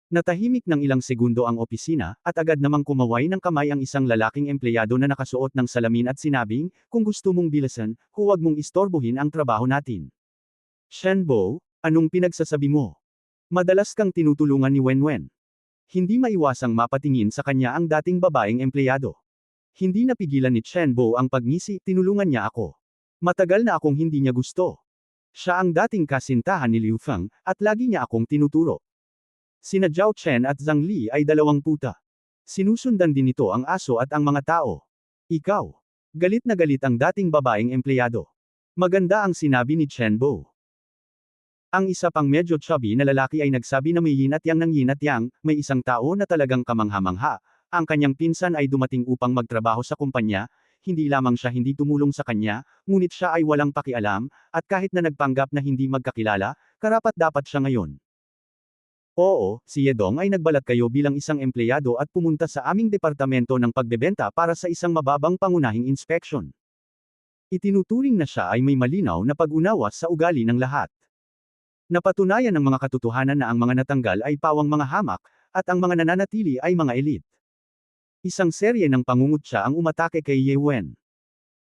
Natahimik ng ilang segundo ang opisina, at agad namang kumaway ng kamay ang isang lalaking empleyado na nakasuot ng salamin at sinabing, kung gusto mong bilisan, huwag mong istorbohin ang trabaho natin. Shenbo, anong pinagsasabi mo? Madalas kang tinutulungan ni Wen. Hindi maiwasang mapatingin sa kanya ang dating babaeng empleyado. Hindi napigilan ni Shenbo ang pagngisi, tinulungan niya ako. Matagal na akong hindi niya gusto. Siya ang dating kasintahan ni Liu Feng, at lagi niya akong tinuturo. Sina Zhao Chen at Zhang Li ay 2 puta. Sinusundan din nito ang aso at ang mga tao. Ikaw. Galit na galit ang dating babaeng empleyado. Maganda ang sinabi ni Shenbo. Ang isa pang medyo chubby na lalaki ay nagsabi na may yin at yang ng yin at yang, may isang tao na talagang kamangha-mangha. Ang kanyang pinsan ay dumating upang magtrabaho sa kumpanya, hindi lamang siya hindi tumulong sa kanya, ngunit siya ay walang pakialam, at kahit na nagpanggap na hindi magkakilala, karapat-dapat siya ngayon. Oo, si Yedong ay nagbalat kayo bilang isang empleyado at pumunta sa aming departamento ng pagbebenta para sa isang mababang pangunahing inspeksyon. Itinuturing na siya ay may malinaw na pag-unawa sa ugali ng lahat. Napatunayan ng mga katotohanan na ang mga natanggal ay pawang mga hamak, at ang mga nananatili ay mga elite. Isang serye ng pangungutya ang umatake kay Ye Wen.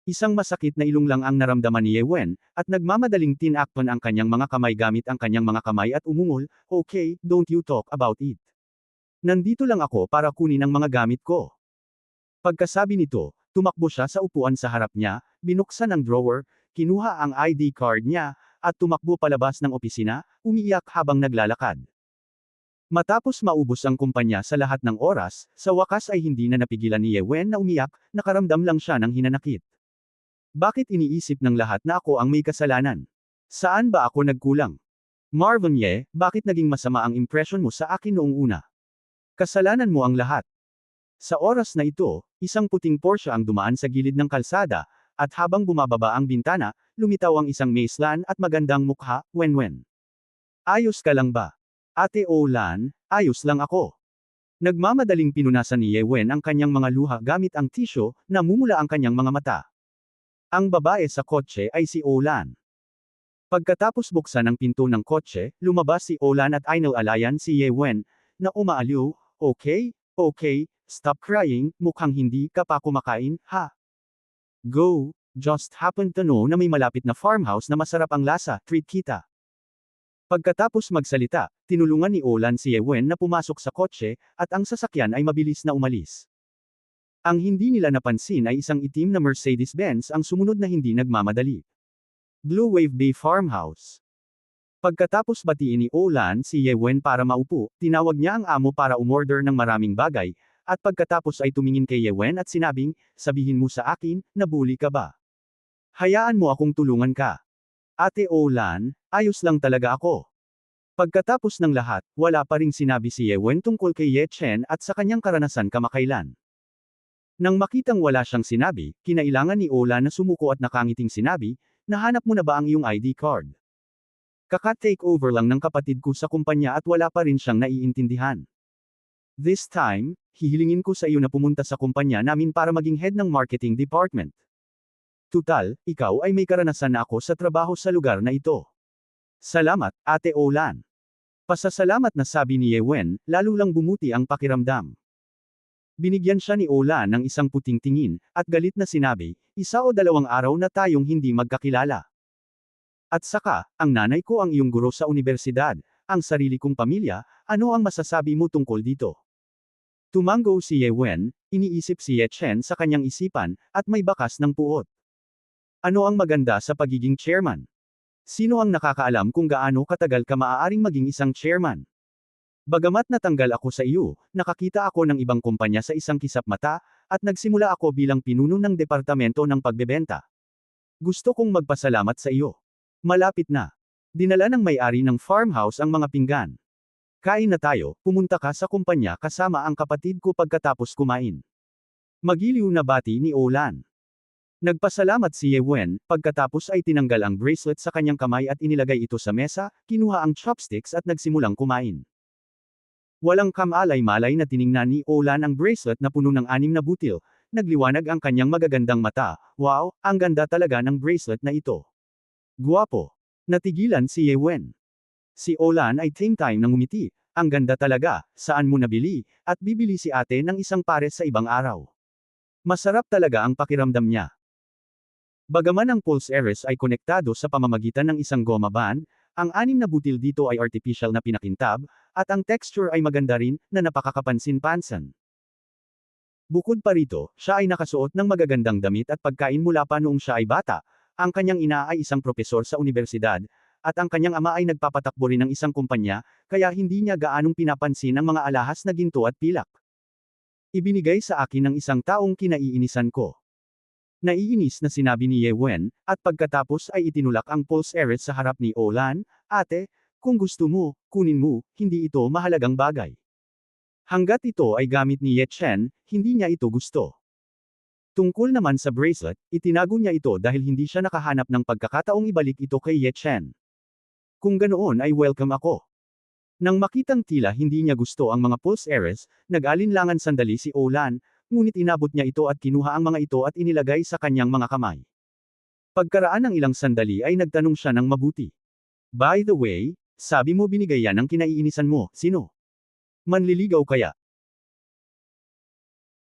Isang masakit na ilong lang ang naramdaman ni Ye Wen, at nagmamadaling tinakpan ang kanyang mga kamay gamit ang kanyang mga kamay at umungol, okay, don't you talk about it. Nandito lang ako para kunin ang mga gamit ko. Pagkasabi nito, tumakbo siya sa upuan sa harap niya, binuksan ang drawer, kinuha ang ID card niya, at tumakbo palabas ng opisina, umiiyak habang naglalakad. Matapos maubos ang kumpanya sa lahat ng oras, sa wakas ay hindi na napigilan ni Ye Wen na umiyak, nakaramdam lang siya ng hinanakit. Bakit iniisip ng lahat na ako ang may kasalanan? Saan ba ako nagkulang? Marvin Ye, bakit naging masama ang impression mo sa akin noong una? Kasalanan mo ang lahat. Sa oras na ito, isang puting Porsche ang dumaan sa gilid ng kalsada, at habang bumababa ang bintana, lumitaw ang isang maislan at magandang mukha, Wen. Ayos ka lang ba? Ate Olan, ayos lang ako. Nagmamadaling pinunasan ni Ye Wen ang kanyang mga luha gamit ang tisyo, namumula ang kanyang mga mata. Ang babae sa kotse ay si Olan. Pagkatapos buksan ang pinto ng kotse, lumabas si Olan at inalalayan si Ye Wen, na umaaliw. Okay, okay, stop crying, mukhang hindi ka pa kumakain, ha? Go, just happened to know na may malapit na farmhouse na masarap ang lasa, treat kita. Pagkatapos magsalita, tinulungan ni Olan si Ye Wen na pumasok sa kotse, at ang sasakyan ay mabilis na umalis. Ang hindi nila napansin ay isang itim na Mercedes-Benz ang sumunod na hindi nagmamadali. Blue Wave Bay Farmhouse. Pagkatapos batiin ni Olan si Ye Wen para maupo, tinawag niya ang amo para umorder ng maraming bagay, at pagkatapos ay tumingin kay Ye Wen at sinabing, sabihin mo sa akin, nabuli ka ba? Hayaan mo akong tulungan ka. Ate Olan, ayos lang talaga ako. Pagkatapos ng lahat, wala pa ring sinabi si Ye Wen tungkol kay Ye Chen at sa kanyang karanasan kamakailan. Nang makitang wala siyang sinabi, kinailangan ni Olan na sumuko at nakangiting sinabi, nahanap mo na ba ang iyong ID card? Kaka-take over lang ng kapatid ko sa kumpanya at wala pa rin siyang naiintindihan. This time, hihilingin ko sa iyo na pumunta sa kumpanya namin para maging head ng marketing department. Tutal, ikaw ay may karanasan na ako sa trabaho sa lugar na ito. Salamat, Ate Olan. Pasasalamat na sabi ni Ye Wen, lalo lang bumuti ang pakiramdam. Binigyan siya ni Olan ng isang puting tingin, at galit na sinabi, 1 o 2 araw na tayong hindi magkakilala. At saka, ang nanay ko ang iyong guro sa universidad, ang sarili kong pamilya, ano ang masasabi mo tungkol dito? Tumango si Ye Wen, iniisip si Ye Chen sa kanyang isipan, at may bakas ng puot. Ano ang maganda sa pagiging chairman? Sino ang nakakaalam kung gaano katagal ka maaaring maging isang chairman? Bagamat natanggal ako sa iyo, nakakita ako ng ibang kumpanya sa isang kisap mata, at nagsimula ako bilang pinuno ng departamento ng pagbebenta. Gusto kong magpasalamat sa iyo. Malapit na. Dinala ng may-ari ng farmhouse ang mga pinggan. Kain na tayo, pumunta ka sa kumpanya kasama ang kapatid ko pagkatapos kumain. Magiliw na bati ni Olan. Nagpasalamat si Ye Wen, pagkatapos ay tinanggal ang bracelet sa kanyang kamay at inilagay ito sa mesa, kinuha ang chopsticks at nagsimulang kumain. Walang kamalay-malay na tiningnan ni Olan ang bracelet na puno ng 6 na butil, nagliwanag ang kanyang magagandang mata, wow, ang ganda talaga ng bracelet na ito. Guwapo. Natigilan si Ye Wen. Si Olan ay same time nang ngumiti, ang ganda talaga, saan mo nabili, at bibili si ate ng isang pares sa ibang araw. Masarap talaga ang pakiramdam niya. Bagaman ang pulse heiress ay konektado sa pamamagitan ng isang goma band, ang 6 na butil dito ay artificial na pinakintab, at ang texture ay maganda rin, na napakakapansin-pansin. Bukod pa rito, siya ay nakasuot ng magagandang damit at pagkain mula pa noong siya ay bata, ang kanyang ina ay isang propesor sa universidad, at ang kanyang ama ay nagpapatakbo rin ng isang kumpanya, kaya hindi niya gaanong pinapansin ang mga alahas na ginto at pilak. Ibinigay sa akin ng isang taong kinaiinisan ko. Naiinis na sinabi ni Ye Wen, at pagkatapos ay itinulak ang pulse heiress sa harap ni Olan, ate, kung gusto mo, kunin mo, hindi ito mahalagang bagay. Hanggat ito ay gamit ni Ye Chen, hindi niya ito gusto. Tungkol naman sa bracelet, itinago niya ito dahil hindi siya nakahanap ng pagkakataong ibalik ito kay Ye Chen. Kung ganoon ay welcome ako. Nang makitang tila hindi niya gusto ang mga pulse heiress, nag-alinlangan sandali si Olan, ngunit inabot niya ito at kinuha ang mga ito at inilagay sa kanyang mga kamay. Pagkaraan ng ilang sandali ay nagtanong siya ng mabuti. By the way, sabi mo binigay yan ng kinaiinisan mo, sino? Manliligaw kaya?